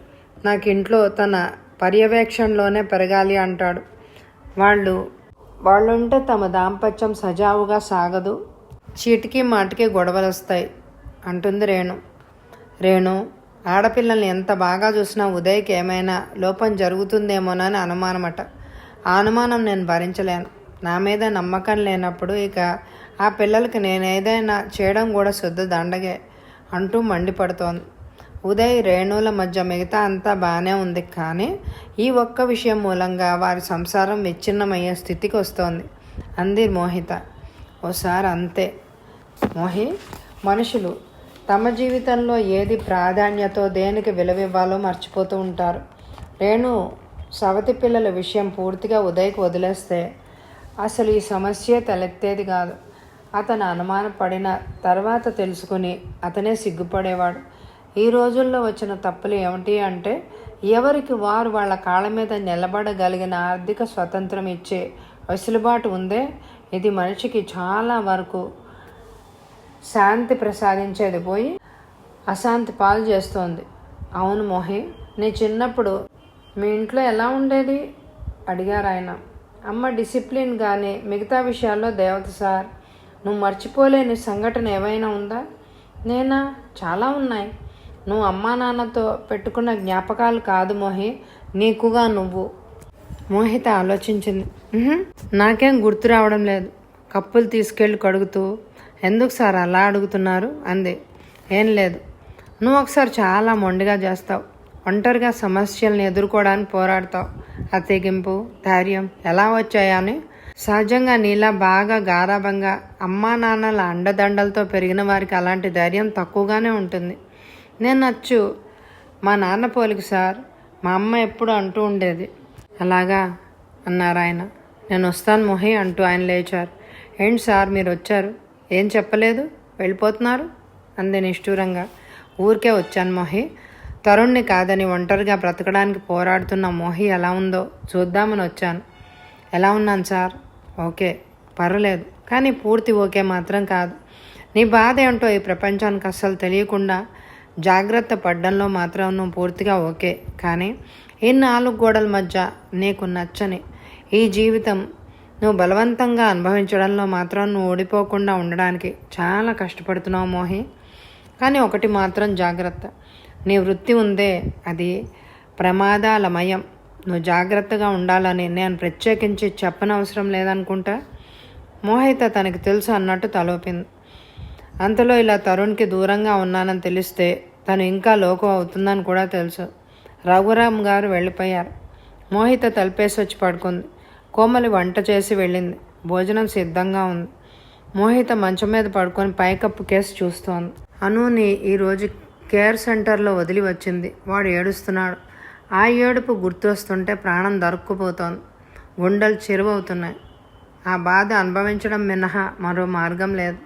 నాకు ఇంట్లో తన పర్యవేక్షణలోనే పెరగాలి అంటాడు. వాళ్ళుంటే తమ దాంపత్యం సజావుగా సాగదు. చీటికి మాటికి గొడవలు వస్తాయి అంటుంది రేణు. రేణు ఆడపిల్లల్ని ఎంత బాగా చూసినా ఉదయ్కి ఏమైనా లోపం జరుగుతుందేమోనని అనుమానమట. ఆ అనుమానం నేను భరించలేను. నా మీద నమ్మకం లేనప్పుడు ఇక ఆ పిల్లలకి నేనేదైనా చేయడం కూడా శుద్ధ దండగే అంటూ మండిపడుతోంది. ఉదయ్ రేణుల మధ్య మిగతా అంతా బాగానే ఉంది. కానీ ఈ ఒక్క విషయం మూలంగా వారి సంసారం విచ్ఛిన్నమయ్యే స్థితికి వస్తోంది అంది మోహిత. ఓసారి అంతే మోహి. మనుషులు తమ జీవితంలో ఏది ప్రాధాన్యతో దేనికి విలువివ్వాలో మర్చిపోతూ ఉంటారు. రేణు సవతి పిల్లల విషయం పూర్తిగా ఉదయ్కి వదిలేస్తే అసలు ఈ సమస్య తలెత్తేది కాదు. అతను అనుమానపడిన తర్వాత తెలుసుకుని అతనే సిగ్గుపడేవాడు. ఈ రోజుల్లో వచ్చిన తప్పులు ఏమిటి అంటే ఎవరికి వారు వాళ్ళ కాళ్ళ మీద నిలబడగలిగిన ఆర్థిక స్వతంత్రం ఇచ్చే వెసులుబాటు ఉందే, ఇది మనిషికి చాలా వరకు శాంతి ప్రసాదించేది పోయి అశాంతి పాలు చేస్తోంది. అవును మోహి, నీ చిన్నప్పుడు మీ ఇంట్లో ఎలా ఉండేది అడిగారు ఆయన. అమ్మ డిసిప్లిన్ కానీ మిగతా విషయాల్లో దేవత సార్. నువ్వు మర్చిపోలేని సంఘటన ఏమైనా ఉందా? నేనా? చాలా ఉన్నాయి. నువ్వు అమ్మా నాన్నతో పెట్టుకున్న జ్ఞాపకాలు కాదు మోహి, నీకుగా నువ్వు. మోహిత ఆలోచించింది. నాకేం గుర్తు రావడం లేదు. కప్పులు తీసుకెళ్ళి కడుగుతూ ఎందుకు సార్ అలా అడుగుతున్నారు అంది. ఏం లేదు, నువ్వు ఒకసారి చాలా మొండిగా చేస్తావు. ఒంటరిగా సమస్యల్ని ఎదుర్కోవడానికి పోరాడతావు. ఆ తెగింపు ధైర్యం ఎలా వచ్చాయని సహజంగా నీలా బాగా గారాబంగా అమ్మా నాన్నల అండదండలతో పెరిగిన వారికి అలాంటి ధైర్యం తక్కువగానే ఉంటుంది. నేను నచ్చు మా నాన్న పోలికి సార్. మా అమ్మ ఎప్పుడు అంటూ ఉండేది. అలాగా అన్నారు ఆయన. నేను వస్తాను మోహి అంటూ ఆయన లేచారు. ఏంటి సార్ మీరు వచ్చారు, ఏం చెప్పలేదు, వెళ్ళిపోతున్నారు అంది నిష్ఠూరంగా. ఊరికే వచ్చాను మోహి. తరుణ్ణి కాదని ఒంటరిగా బ్రతకడానికి పోరాడుతున్న మోహి ఎలా ఉందో చూద్దామని వచ్చాను. ఎలా ఉన్నాను సార్? ఓకే, పర్వాలేదు, కానీ పూర్తి ఓకే మాత్రం కాదు. నీ బాధ ఏంటో ఈ ప్రపంచానికి అస్సలు తెలియకుండా జాగ్రత్త పడ్డంలో మాత్రం నువ్వు పూర్తిగా ఓకే. కానీ ఈ 4 గోడల మధ్య నీకు నచ్చని ఈ జీవితం నువ్వు బలవంతంగా అనుభవించడంలో మాత్రం నువ్వు ఓడిపోకుండా ఉండడానికి చాలా కష్టపడుతున్నావు మోహి. కానీ ఒకటి మాత్రం జాగ్రత్త, నీ వృత్తి ఉందే అది ప్రమాదాలమయం. నువ్వు జాగ్రత్తగా ఉండాలని నేను ప్రత్యేకించి చెప్పనవసరం లేదనుకుంటా. మోహిత తనకి తెలుసు అన్నట్టు తలోపింది. అంతలో ఇలా తరుణ్కి దూరంగా ఉన్నానని తెలిస్తే తను ఇంకా లోకం అవుతుందని కూడా తెలుసు. రఘురామ్ గారు వెళ్ళిపోయారు. మోహిత తలుపేసి వచ్చి పడుకుంది. కోమలి వంట చేసి వెళ్ళింది. భోజనం సిద్ధంగా ఉంది. మోహిత మంచం మీద పడుకొని పైకప్పు కేసు చూస్తోంది. అనుని ఈరోజు కేర్ సెంటర్లో వదిలి వచ్చింది. వాడు ఏడుస్తున్నాడు. ఆ ఏడుపు గుర్తొస్తుంటే ప్రాణం దొరుక్కుపోతోంది. గుండెలు చెరువవుతున్నాయి. ఆ బాధ అనుభవించడం మినహా మరో మార్గం లేదు.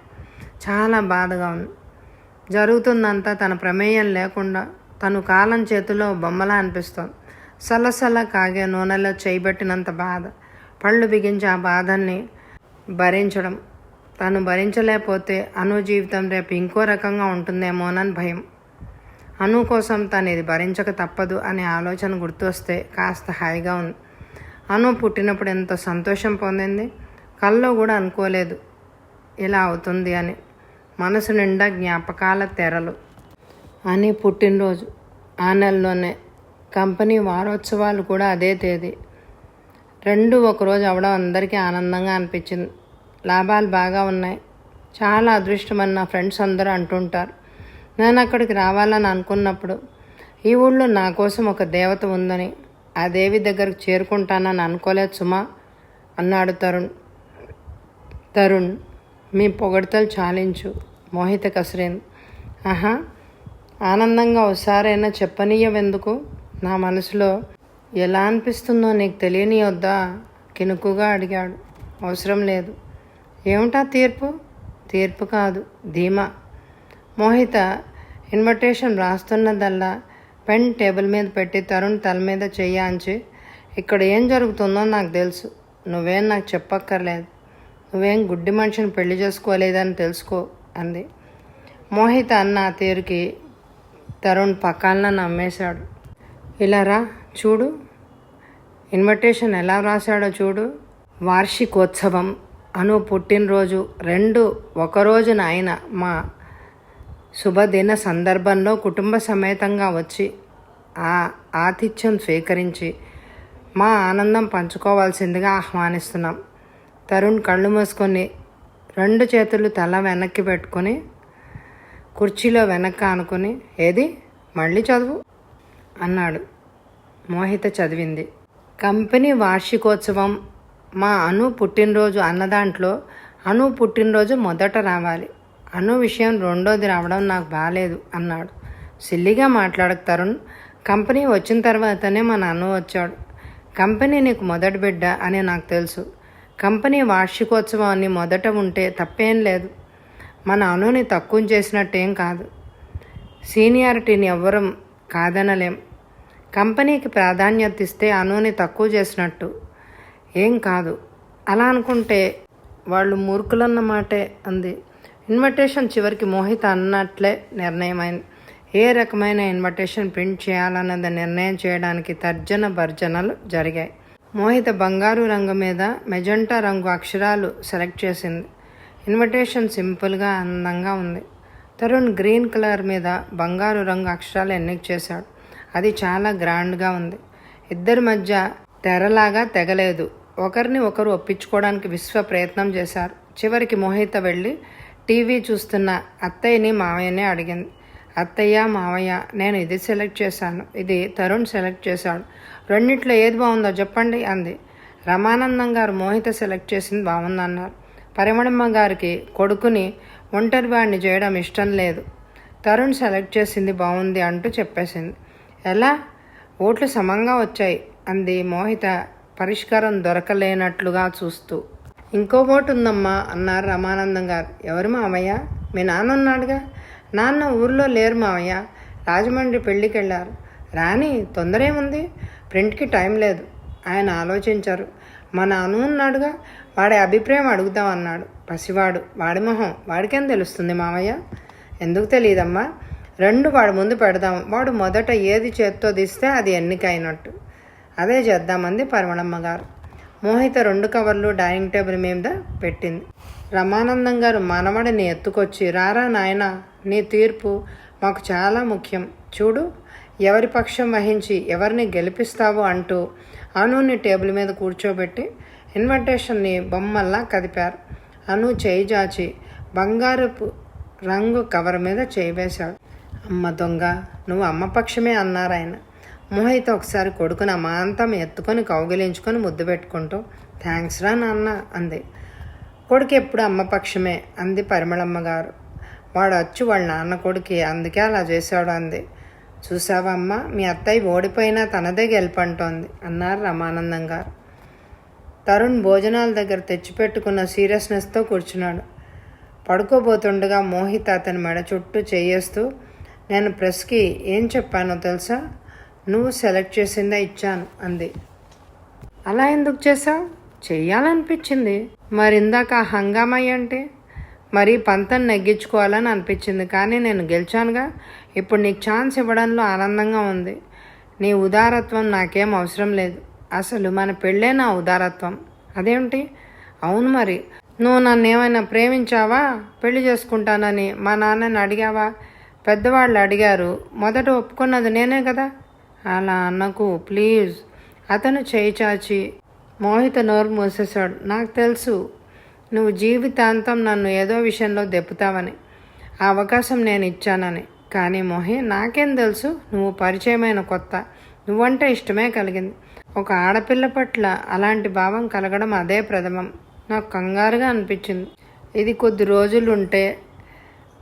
చాలా బాధగా ఉంది. జరుగుతుందంతా తన ప్రమేయం లేకుండా తను కాలం చేతిలో బొమ్మలా అనిపిస్తోంది. సలసల కాగే నూనెలో చేయబెట్టినంత బాధ. పళ్ళు బిగించి ఆ బాధల్ని భరించడం. తను భరించలేకపోతే అను జీవితం రేపు ఇంకో రకంగా ఉంటుందేమోనని భయం. అను కోసం తను ఇది భరించక తప్పదు అనే ఆలోచన గుర్తొస్తే కాస్త హాయిగా ఉంది. అను పుట్టినప్పుడు ఎంతో సంతోషం పొందింది. కల్లో కూడా అనుకోలేదు ఇలా అవుతుంది అని. మనసు నిండా జ్ఞాపకాల తెరలు. అని పుట్టినరోజు ఆ నెలలోనే. కంపెనీ వారోత్సవాలు కూడా అదే తేదీ. రెండు ఒకరోజు అవడం అందరికీ ఆనందంగా అనిపించింది. లాభాలు బాగా ఉన్నాయి. చాలా అదృష్టమని నా ఫ్రెండ్స్ అందరూ అంటుంటారు. నేను అక్కడికి రావాలని అనుకున్నప్పుడు ఈ ఊళ్ళో నా కోసం ఒక దేవత ఉందని, ఆ దేవి దగ్గరకు చేరుకుంటానని అనుకోలేదు సుమా అన్నాడు తరుణ్. మీ పొగడ్తలు చాలించు. మోహిత కసిరింది. ఆహా, ఆనందంగా ఒకసారైనా చెప్పనీయవెందుకు? నా మనసులో ఎలా అనిపిస్తుందో నీకు తెలియనియొద్దా? కినుకుగా అడిగాడు. అవసరం లేదు. ఏమిటా తీర్పు? తీర్పు కాదు, ధీమా. మోహిత ఇన్విటేషన్ రాస్తున్నదల్లా పెన్ టేబుల్ మీద పెట్టి తరుణ్ తల మీద చెయ్యాంచి, ఇక్కడ ఏం జరుగుతుందో నాకు తెలుసు. నువ్వేం నాకు చెప్పక్కర్లేదు. నువ్వేం గుడ్డి మనిషిని పెళ్లి చేసుకోలేదని తెలుసుకో అంది. మోహిత అన్న ఆ తీరుకి తరుణ్ పక్కన నమ్మేశాడు. ఇలా రా చూడు, ఇన్విటేషన్ ఎలా రాశాడో చూడు. వార్షికోత్సవం, అను పుట్టినరోజు రెండు ఒకరోజున అయిన మా శుభదిన సందర్భంలో కుటుంబ సమేతంగా వచ్చి ఆ ఆతిథ్యం స్వీకరించి మా ఆనందం పంచుకోవాల్సిందిగా ఆహ్వానిస్తున్నాం. తరుణ్ కళ్ళు మూసుకొని రెండు చేతులు తల వెనక్కి పెట్టుకొని కుర్చీలో వెనక్కి ఆనుకొని, ఏది మళ్ళీ చదువు అన్నాడు. మోహిత చదివింది. కంపెనీ వార్షికోత్సవం, మా అను పుట్టినరోజు అన్నదాంట్లో అను పుట్టినరోజు మొదట రావాలి. అను విషయం రెండోది రావడం నాకు బాగాలేదు అన్నాడు. సిల్లిగా మాట్లాడక తరుణ్. కంపెనీ వచ్చిన తర్వాతనే మన అను వచ్చాడు. కంపెనీ నీకు మొదటి బిడ్డ అని నాకు తెలుసు. కంపెనీ వార్షికోత్సవాన్ని మొదట ఉంటే తప్పేం లేదు. మన అనుని తక్కువ చేసినట్టేం కాదు. సీనియారిటీని ఎవ్వరం కాదనలేం. కంపెనీకి ప్రాధాన్యత ఇస్తే అనుని తక్కువ చేసినట్టు ఏం కాదు. అలా అనుకుంటే వాళ్ళు మూర్ఖులన్నమాటే అంది. ఇన్విటేషన్ చివరికి మోహిత అన్నట్లే నిర్ణయమైంది. ఏ రకమైన ఇన్విటేషన్ ప్రింట్ చేయాలన్నది నిర్ణయం చేయడానికి తర్జన భర్జనలు జరిగాయి. మోహిత బంగారు రంగు మీద మెజెంటా రంగు అక్షరాలు సెలెక్ట్ చేసింది. ఇన్విటేషన్ సింపుల్గా అందంగా ఉంది. తరుణ్ గ్రీన్ కలర్ మీద బంగారు రంగు అక్షరాలు ఎన్నిక చేశాడు. అది చాలా గ్రాండ్గా ఉంది. ఇద్దరి మధ్య తెరలాగా తెగలేదు. ఒకరిని ఒకరు ఒప్పించుకోవడానికి విశ్వ ప్రయత్నం చేశారు. చివరికి మోహిత వెళ్ళి టీవీ చూస్తున్న అత్తయ్యని మావయ్యని అడిగింది. అత్తయ్య, మావయ్య, నేను ఇది సెలెక్ట్ చేశాను, ఇది తరుణ్ సెలెక్ట్ చేశాడు. రెండిట్లో ఏది బాగుందో చెప్పండి అంది. రమానందం గారు మోహిత సెలెక్ట్ చేసింది బాగుందన్నారు. పరిమళమ్మ గారికి కొడుకుని ఒంటరి వాడిని చేయడం ఇష్టం లేదు. తరుణ్ సెలెక్ట్ చేసింది బాగుంది అంటూ చెప్పేసింది. ఎలా? ఓట్లు సమంగా వచ్చాయి అంది మోహిత పరిష్కారం దొరకలేనట్లుగా చూస్తూ. ఇంకో ఓటు ఉందమ్మా అన్నారు రమానందం గారు. ఎవరు మావయ్య? మీ నాన్న ఉన్నాడుగా. నాన్న ఊర్లో లేరు మావయ్య, రాజమండ్రి పెళ్ళికి వెళ్ళారు. రాని తొందర ఏముంది, ప్రింట్కి టైం లేదు. ఆయన ఆలోచించారు. మా నాన్న ఉన్నాడుగా, వాడి అభిప్రాయం అడుగుతామన్నాడు. పసివాడు, వాడి మొహం వాడికేం తెలుస్తుంది మావయ్య? ఎందుకు తెలియదమ్మా, రెండు వాడి ముందు పెడదాం. వాడు మొదట ఏది చేత్తో తీస్తే అది ఎన్నికైనట్టు. అదే చేద్దామంది పరిమళమ్మ గారు. మోహిత రెండు కవర్లు డైనింగ్ టేబుల్ మీద పెట్టింది. రమానందం గారు మనవడిని ఎత్తుకొచ్చి, రారా నాయనా, నీ తీర్పు మాకు చాలా ముఖ్యం. చూడు, ఎవరి పక్షం వహించి ఎవరిని గెలిపిస్తావో అంటూ అనుని టేబుల్ మీద కూర్చోబెట్టి ఇన్విటేషన్ని బొమ్మల్లా కదిపారు. అను చేయి చాచి బంగారపు రంగు కవర్ మీద చేయి వేశాడు. అమ్మ దొంగ, నువ్వు అమ్మ పక్షమే అన్నారాయన. మోహిత ఒకసారి కొడుకుని అమాంతం ఎత్తుకొని కౌగిలించుకొని ముద్దు పెట్టుకుంటూ థ్యాంక్స్ రా నాన్న అంది. కొడుకు ఎప్పుడు అమ్మ పక్షమే అంది పరిమళమ్మ గారు. వాడు అచ్చు వాళ్ళ నాన్న కొడుకి, అందుకే అలా చేశాడు అంది. చూసావా అమ్మ, మీ అత్తయ్య ఓడిపోయినా తనదే గెలుపంటోంది అన్నారు రమానందం గారు. తరుణ్ భోజనాల దగ్గర తెచ్చిపెట్టుకున్న సీరియస్నెస్తో కూర్చున్నాడు. పడుకోబోతుండగా మోహిత అతని మెడ చుట్టూ చేయేస్తూ, నేను ప్రెస్కి ఏం చెప్పానో తెలుసా? నువ్వు సెలెక్ట్ చేసిందే ఇచ్చాను అంది. అలా ఎందుకు చేశావు? చెయ్యాలనిపించింది. మరి ఇందాక హంగామా అంటే మరీ పంతం నెగ్గించుకోవాలని అనిపించింది. కానీ నేను గెలిచానుగా. ఇప్పుడు నీకు ఛాన్స్ ఇవ్వడంలో ఆనందంగా ఉంది. నీ ఉదారత్వం నాకేం అవసరం లేదు. అసలు మన పెళ్ళే నా ఉదారత్వం. అదేమిటి? అవును మరి. నువ్వు నన్ను ఏమైనా ప్రేమించావా? పెళ్లి చేసుకుంటానని మా నాన్నని అడిగావా? పెద్దవాళ్ళు అడిగారు. మొదట ఒప్పుకున్నది నేనే కదా. అలా అన్నకు ప్లీజ్. అతను చేయి చాచి మోహిత నోరు మూసేశాడు. నాకు తెలుసు నువ్వు జీవితాంతం నన్ను ఏదో విషయంలో దెప్పుతావని. ఆ అవకాశం నేను ఇచ్చానని. కానీ మోహి, నాకేం తెలుసు? నువ్వు పరిచయమైన కొత్త. నువ్వంటే ఇష్టమే కలిగింది. ఒక ఆడపిల్ల పట్ల అలాంటి భావం కలగడం అదే ప్రథమం. నాకు కంగారుగా అనిపించింది. ఇది కొద్ది రోజులుంటే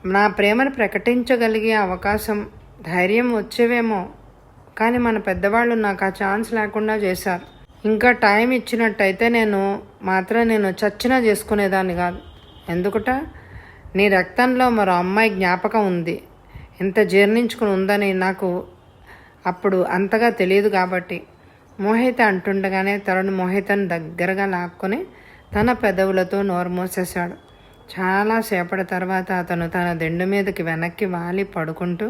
నా ప్రేమను ప్రకటించగలిగే అవకాశం, ధైర్యం వచ్చేవేమో. కానీ మన పెద్దవాళ్ళు నాకు ఆ ఛాన్స్ లేకుండా చేశారు. ఇంకా టైం ఇచ్చినట్టయితే నేను చచ్చినా చేసుకునేదాన్ని కాదు. ఎందుకుట? నీ రక్తంలో మరో అమ్మాయి జ్ఞాపకం ఉంది. ఎంత జీర్ణించుకుని ఉందని నాకు అప్పుడు అంతగా తెలియదు కాబట్టి. మోహిత అంటుండగానే తరుణ్ మోహితను దగ్గరగా లాక్కొని తన పెదవులతో నోరు మూసేశాడు. చాలాసేపటి తర్వాత అతను తన దిండు మీదకి వెనక్కి వాలి పడుకుంటూ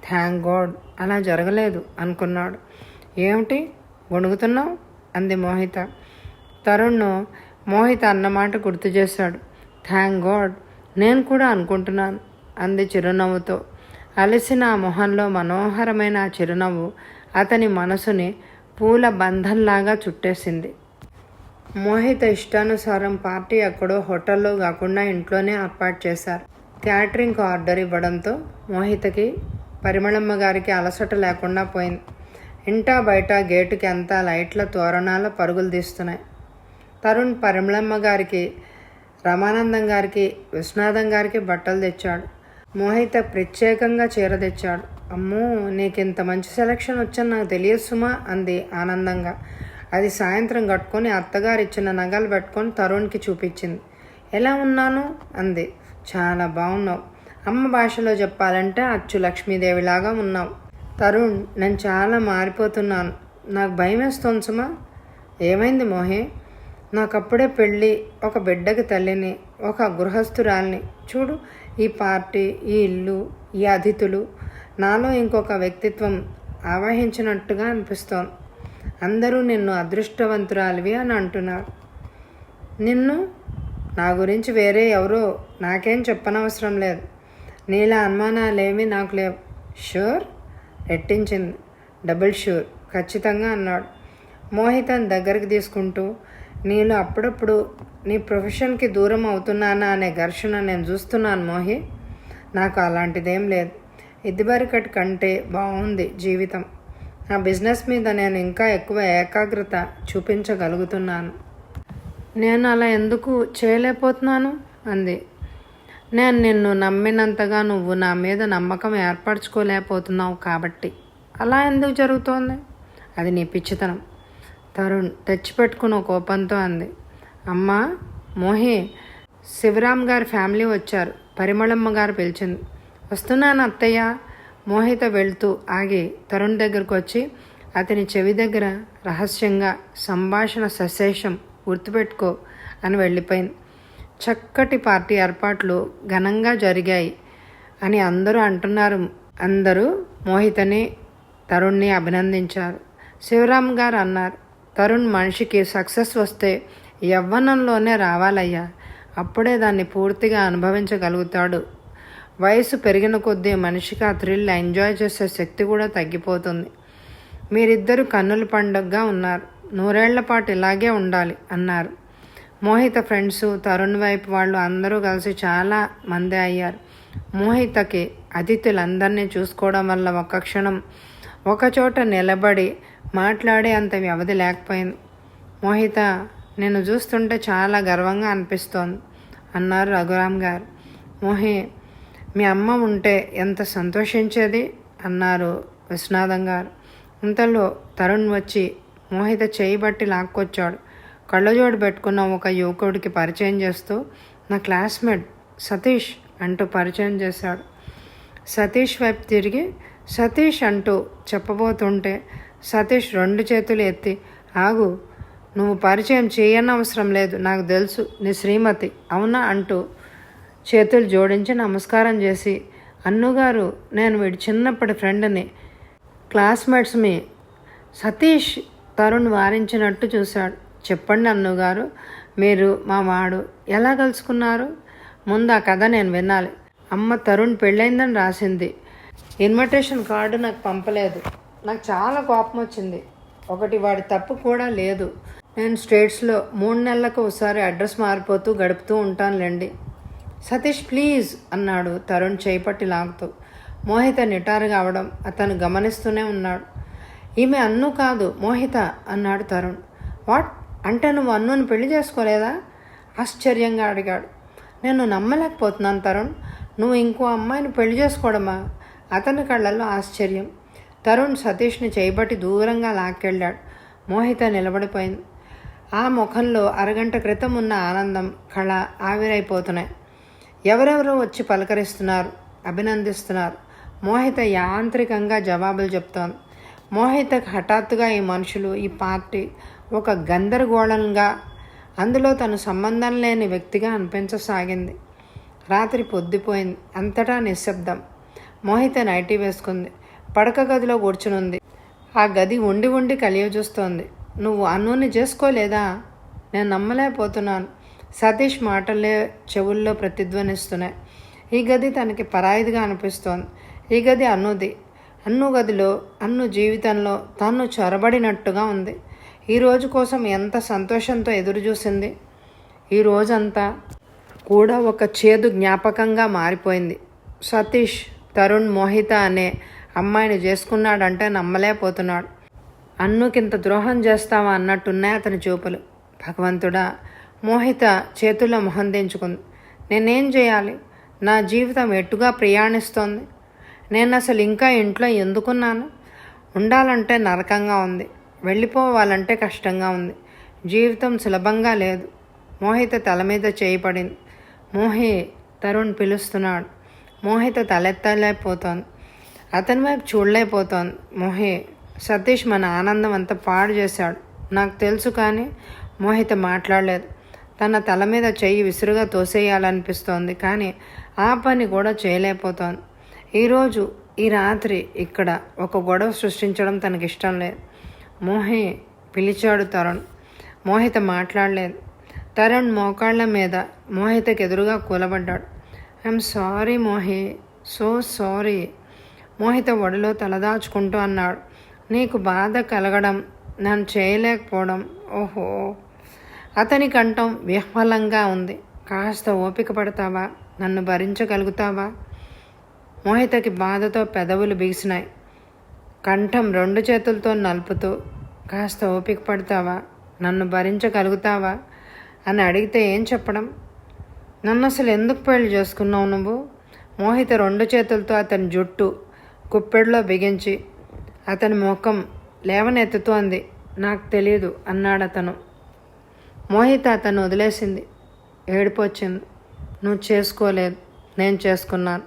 థ్యాంక్ గాడ్ అలా జరగలేదు అనుకున్నాడు. ఏమిటి గొణుగుతున్నావు అంది మోహిత. తరుణ్ మోహిత అన్నమాట గుర్తు చేశాడు. థ్యాంక్ గాడ్ నేను కూడా అనుకుంటున్నాను అంది చిరునవ్వుతో. అలసిన ఆ మొహంలో మనోహరమైన ఆ చిరునవ్వు అతని మనసుని పూల బంధంలాగా చుట్టేసింది. మోహిత ఇష్టానుసారం పార్టీ ఎక్కడో హోటల్లో కాకుండా ఇంట్లోనే ఏర్పాటు చేశారు. క్యాటరింగ్కి ఆర్డర్ ఇవ్వడంతో మోహితకి పరిమళమ్మ గారికి అలసట లేకుండా పోయింది. ఇంటా బయట గేటుకి అంతా లైట్ల తోరణాల పరుగులు తీస్తున్నాయి. తరుణ్ పరిమళమ్మ గారికి, రమానందం గారికి, విశ్వనాథం గారికి బట్టలు తెచ్చాడు. మోహిత ప్రత్యేకంగా చీర తెచ్చాడు. అమ్మో, నీకింత మంచి సెలక్షన్ వచ్చని నాకు తెలియదు సుమా అంది ఆనందంగా. అది సాయంత్రం కట్టుకొని అత్తగారు ఇచ్చిన నగలు పెట్టుకొని తరుణ్కి చూపించింది. ఎలా ఉన్నాను అంది. చాలా బాగున్నావు. అమ్మ భాషలో చెప్పాలంటే అచ్చు లక్ష్మీదేవిలాగా ఉన్నావు. తరుణ్, నేను చాలా మారిపోతున్నాను. నాకు భయం వేస్తోంది సుమా. ఏమైంది మోహే? నాకప్పుడే పెళ్ళి, ఒక బిడ్డకి తల్లిని, ఒక గృహస్థురాల్ని. చూడు, ఈ పార్టీ, ఈ ఇల్లు, ఈ అతిథులు, నాలో ఇంకొక వ్యక్తిత్వం ఆవహించినట్టుగా అనిపిస్తోంది. అందరూ నిన్ను అదృష్టవంతురాలివి అని అంటున్నారు. నిన్ను నా గురించి వేరే ఎవరో నాకేం చెప్పనవసరం లేదు. నీలా అనుమానాలేమీ నాకు లేవు. షూర్ రెట్టించింది. డబుల్ షూర్, ఖచ్చితంగా అన్నాడు. మోహితను దగ్గరికి తీసుకుంటూ, నీలో అప్పుడప్పుడు నీ ప్రొఫెషన్కి దూరం అవుతున్నానా అనే ఘర్షణ నేను చూస్తున్నాను మోహి. నాకు అలాంటిదేం లేదు. ఇదివరకటి కంటే బాగుంది జీవితం. నా బిజినెస్ మీద నేను ఇంకా ఎక్కువ ఏకాగ్రత చూపించగలుగుతున్నాను. నేను అలా ఎందుకు చేయలేకపోతున్నాను అంది. నేను నిన్ను నమ్మినంతగా నువ్వు నా మీద నమ్మకం ఏర్పరచుకోలేకపోతున్నావు కాబట్టి. అలా ఎందుకు జరుగుతోంది? అది నీ పిచ్చితనం. తరుణ్ తెచ్చిపెట్టుకున్న కోపంతో అంది. అమ్మా మోహి, శివరామ్ గారి ఫ్యామిలీ వచ్చారు. పరిమళమ్మ గారు పిలిచింది. వస్తున్నాను అత్తయ్య. మోహిత వెళ్తూ ఆగి తరుణ్ దగ్గరకు వచ్చి అతని చెవి దగ్గర రహస్యంగా సంభాషణ సశేషం గుర్తుపెట్టుకో అని వెళ్ళిపోయింది. చక్కటి పార్టీ ఏర్పాట్లు ఘనంగా జరిగాయి అని అందరూ అంటున్నారు. అందరూ మోహితని, తరుణ్ని అభినందించారు. శివరామ్ గారు అన్నారు, తరుణ్ మనిషికి సక్సెస్ వస్తే యవ్వనంలోనే రావాలయ్యా. అప్పుడే దాన్ని పూర్తిగా అనుభవించగలుగుతాడు. వయసు పెరిగిన కొద్దీ మనిషికి ఆ థ్రిల్ ఎంజాయ్ చేసే శక్తి కూడా తగ్గిపోతుంది. మీరిద్దరూ కన్నుల పండుగగా ఉన్నారు. 100 ఏళ్ల పాటు ఇలాగే ఉండాలి అన్నారు. మోహిత ఫ్రెండ్స్, తరుణ్ వైపు వాళ్ళు అందరూ కలిసి చాలా మంది అయ్యారు. మోహితకి అతిథులందరినీ చూసుకోవడం వల్ల ఒక్క క్షణం ఒకచోట నిలబడి మాట్లాడే అంత వ్యవధి లేకపోయింది. మోహిత, నిన్ను చూస్తుంటే చాలా గర్వంగా అనిపిస్తోంది అన్నారు రఘురామ్ గారు. మోహి, మీ అమ్మ ఉంటే ఎంత సంతోషించేది అన్నారు విశ్వనాథం గారు. ఇంతలో తరుణ్ వచ్చి మోహిత చేయి బట్టి లాక్కొచ్చాడు. కళ్ళజోడు పెట్టుకున్న ఒక యువకుడికి పరిచయం చేస్తూ, నా క్లాస్మేట్ సతీష్ అంటూ పరిచయం చేశాడు. సతీష్ వైపు తిరిగి సతీష్ అంటూ చెప్పబోతుంటే సతీష్ 2 చేతులు ఎత్తి, ఆగు, నువ్వు పరిచయం చేయనవసరం లేదు, నాకు తెలుసు నీ శ్రీమతి అవునా అంటూ చేతులు జోడించి నమస్కారం చేసి, అన్నుగారు, నేను వీడి చిన్నప్పటి ఫ్రెండ్ని, క్లాస్మేట్స్ మీ. సతీష్ తరుణ్ వారించినట్టు చూశాడు. చెప్పండి అన్నుగారు, మీరు మా వాడు ఎలా కలుసుకున్నారు? ముందు ఆ కథ నేను వినాలి. అమ్మ తరుణ్ పెళ్ళైందని రాసింది, ఇన్విటేషన్ కార్డు నాకు పంపలేదు. నాకు చాలా కోపం వచ్చింది. ఒకటి, వాడి తప్పు కూడా లేదు. నేను స్టేట్స్లో 3 నెలలకు ఒకసారి అడ్రస్ మారిపోతూ గడుపుతూ ఉంటానులేండి. సతీష్ ప్లీజ్ అన్నాడు తరుణ్ చేపట్టి లాగుతూ. మోహిత నిటారుగా అవడం అతను గమనిస్తూనే ఉన్నాడు. ఈమె అన్ను కాదు, మోహిత అన్నాడు తరుణ్. వాట్, అంటే నువ్వు అన్నుని పెళ్లి చేసుకోలేదా? ఆశ్చర్యంగా అడిగాడు. నేను నమ్మలేకపోతున్నాను తరుణ్, నువ్వు ఇంకో అమ్మాయిని పెళ్లి చేసుకోవడమా? అతని కళ్ళల్లో ఆశ్చర్యం. తరుణ్ సతీష్ని చేయబట్టి దూరంగా లాక్కెళ్ళాడు. మోహిత నిలబడిపోయింది. ఆ ముఖంలో అరగంట క్రితం ఉన్న ఆనందం, కళ ఆవిరైపోతున్నాయి. ఎవరెవరో వచ్చి పలకరిస్తున్నారు, అభినందిస్తున్నారు. మోహిత యాంత్రికంగా జవాబులు చెప్తోంది. మోహితకు హఠాత్తుగా ఈ మనుషులు, ఈ పార్టీ ఒక గందరగోళంగా, అందులో తను సంబంధం లేని వ్యక్తిగా అనిపించసాగింది. రాత్రి పొద్దుపోయింది. అంతటా నిశ్శబ్దం. మోహిత నైటీ వేసుకుంది. పడక గదిలో కూర్చునుంది. ఆ గది ఉండి ఉండి కలియ చూస్తోంది. నువ్వు అన్నుని చేసుకోలేదా? నేను నమ్మలేకపోతున్నాను. సతీష్ మాటలే చెవుల్లో ప్రతిధ్వనిస్తున్నాయి. ఈ గది తనకి పరాయిదిగా అనిపిస్తోంది. ఈ గది అన్నుది. అన్ను గదిలో, అన్ను జీవితంలో తను చొరబడినట్టుగా ఉంది. ఈ రోజు కోసం ఎంత సంతోషంతో ఎదురుచూసింది. ఈ రోజంతా కూడా ఒక చేదు జ్ఞాపకంగా మారిపోయింది. సతీష్ తరుణ్ మోహిత అనే అమ్మాయిని చేసుకున్నాడంటే నమ్మలేకపోతున్నాడు. అన్నుకింత ద్రోహం చేస్తావా అన్నట్టున్నాయి అతని చూపులు. భగవంతుడా! మోహిత చేతుల్లో మొహం దించుకుంది. నేనేం చేయాలి? నా జీవితం ఎట్టుగా ప్రయాణిస్తోంది. నేను అసలు ఇంకా ఇంట్లో ఎందుకున్నాను? ఉండాలంటే నరకంగా ఉంది, వెళ్ళిపోవాలంటే కష్టంగా ఉంది. జీవితం సులభంగా లేదు. మోహిత తల మీద చేయి పడింది. మోహి, తరుణ్ పిలుస్తున్నాడు. మోహిత తలెత్తలేకపోతోంది. అతని వైపు చూడలేకపోతోంది. మోహి, సతీష్ మన ఆనందం అంతా పాడు చేశాడు, నాకు తెలుసు. కానీ మోహిత మాట్లాడలేదు. తన తల మీద చెయ్యి విసురుగా తోసేయాలనిపిస్తోంది. కానీ ఆ పని కూడా చేయలేకపోతోంది. ఈరోజు ఈ రాత్రి ఇక్కడ ఒక గొడవ సృష్టించడం తనకిష్టం లేదు. మోహి పిలిచాడు తరుణ్. మోహిత మాట్లాడలేదు. తరుణ్ మోకాళ్ళ మీద మోహితకి ఎదురుగా కూలబడ్డాడు. I'm sorry Mohi, so sorry. Mohita ఒడిలో తలదాచుకుంటూ అన్నాడు. నీకు బాధ కలగడం, నన్ను చేయలేకపోవడం, ఓహో. అతని కంఠం విహ్వలంగా ఉంది. కాస్త ఓపిక పడతావా? నన్ను భరించగలుగుతావా? మోహితకి బాధతో పెదవులు బిగిసినాయి. కంఠం 2 చేతులతో నలుపుతూ, కాస్త ఓపిక పడతావా? నన్ను భరించగలుగుతావా అని అడిగితే ఏం చెప్పడం? నన్ను అసలు ఎందుకు పెళ్లి చేసుకున్నావు నువ్వు? మోహిత 2 చేతులతో అతని జుట్టు కుప్పెడిలో బిగించి అతని ముఖం లేవనెత్తుతోంది. నాకు తెలియదు అన్నాడు అతను. మోహిత అతను వదిలేసింది. ఏడుపు వచ్చింది. నువ్వు చేసుకోలేదు, నేను చేసుకున్నాను.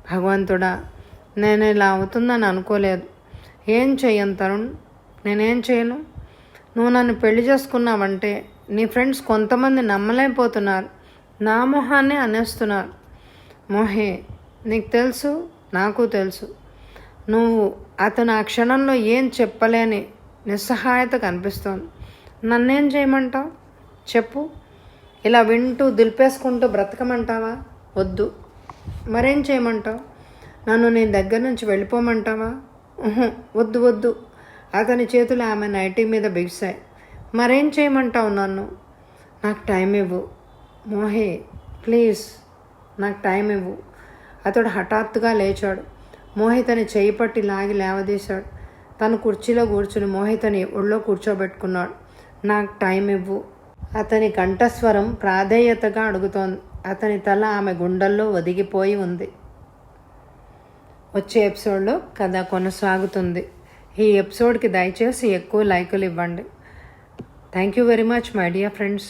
భగవంతుడా, నేను ఇలా అవుతుందని అనుకోలేదు. ఏం చెయ్యను తరుణ్, నేనేం చేయను? నువ్వు నన్ను పెళ్లి చేసుకున్నావంటే నీ ఫ్రెండ్స్ కొంతమంది నమ్మలేకపోతున్నారు, నా మొహాన్ని అనేస్తున్నారు. మోహి, నీకు తెలుసు, నాకు తెలుసు. నువ్వు అతను ఆ క్షణంలో ఏం చెప్పలేని నిస్సహాయత కనిపిస్తోంది. నన్నేం చేయమంటావు చెప్పు? ఇలా వింటూ దులిపేసుకుంటూ బ్రతకమంటావా? వద్దు. మరేం చేయమంటావు? నన్ను నేను దగ్గర నుంచి వెళ్ళిపోమంటావా? వద్దు వద్దు. అతని చేతులు ఆమె నైటీ మీద బిగిశాయి. మరేం చేయమంటావు నన్ను? నాకు టైం ఇవ్వు మోహి, ప్లీజ్ నాకు టైం ఇవ్వు. అతడు హఠాత్తుగా లేచాడు. మోహితని చేయి పట్టి లాగి లేవదీశాడు. తను కుర్చీలో కూర్చుని మోహితని ఒళ్ళో కూర్చోబెట్టుకున్నాడు. నాకు టైం ఇవ్వు. అతని కంఠస్వరం ప్రాధేయతగా అడుగుతోంది. అతని తల ఆమె గుండెల్లో ఒదిగిపోయి ఉంది. వచ్చే ఎపిసోడ్లో కథ కొనసాగుతుంది. ఈ ఎపిసోడ్కి దయచేసి ఎక్కువ లైకులు ఇవ్వండి. Thank you very much my dear friends.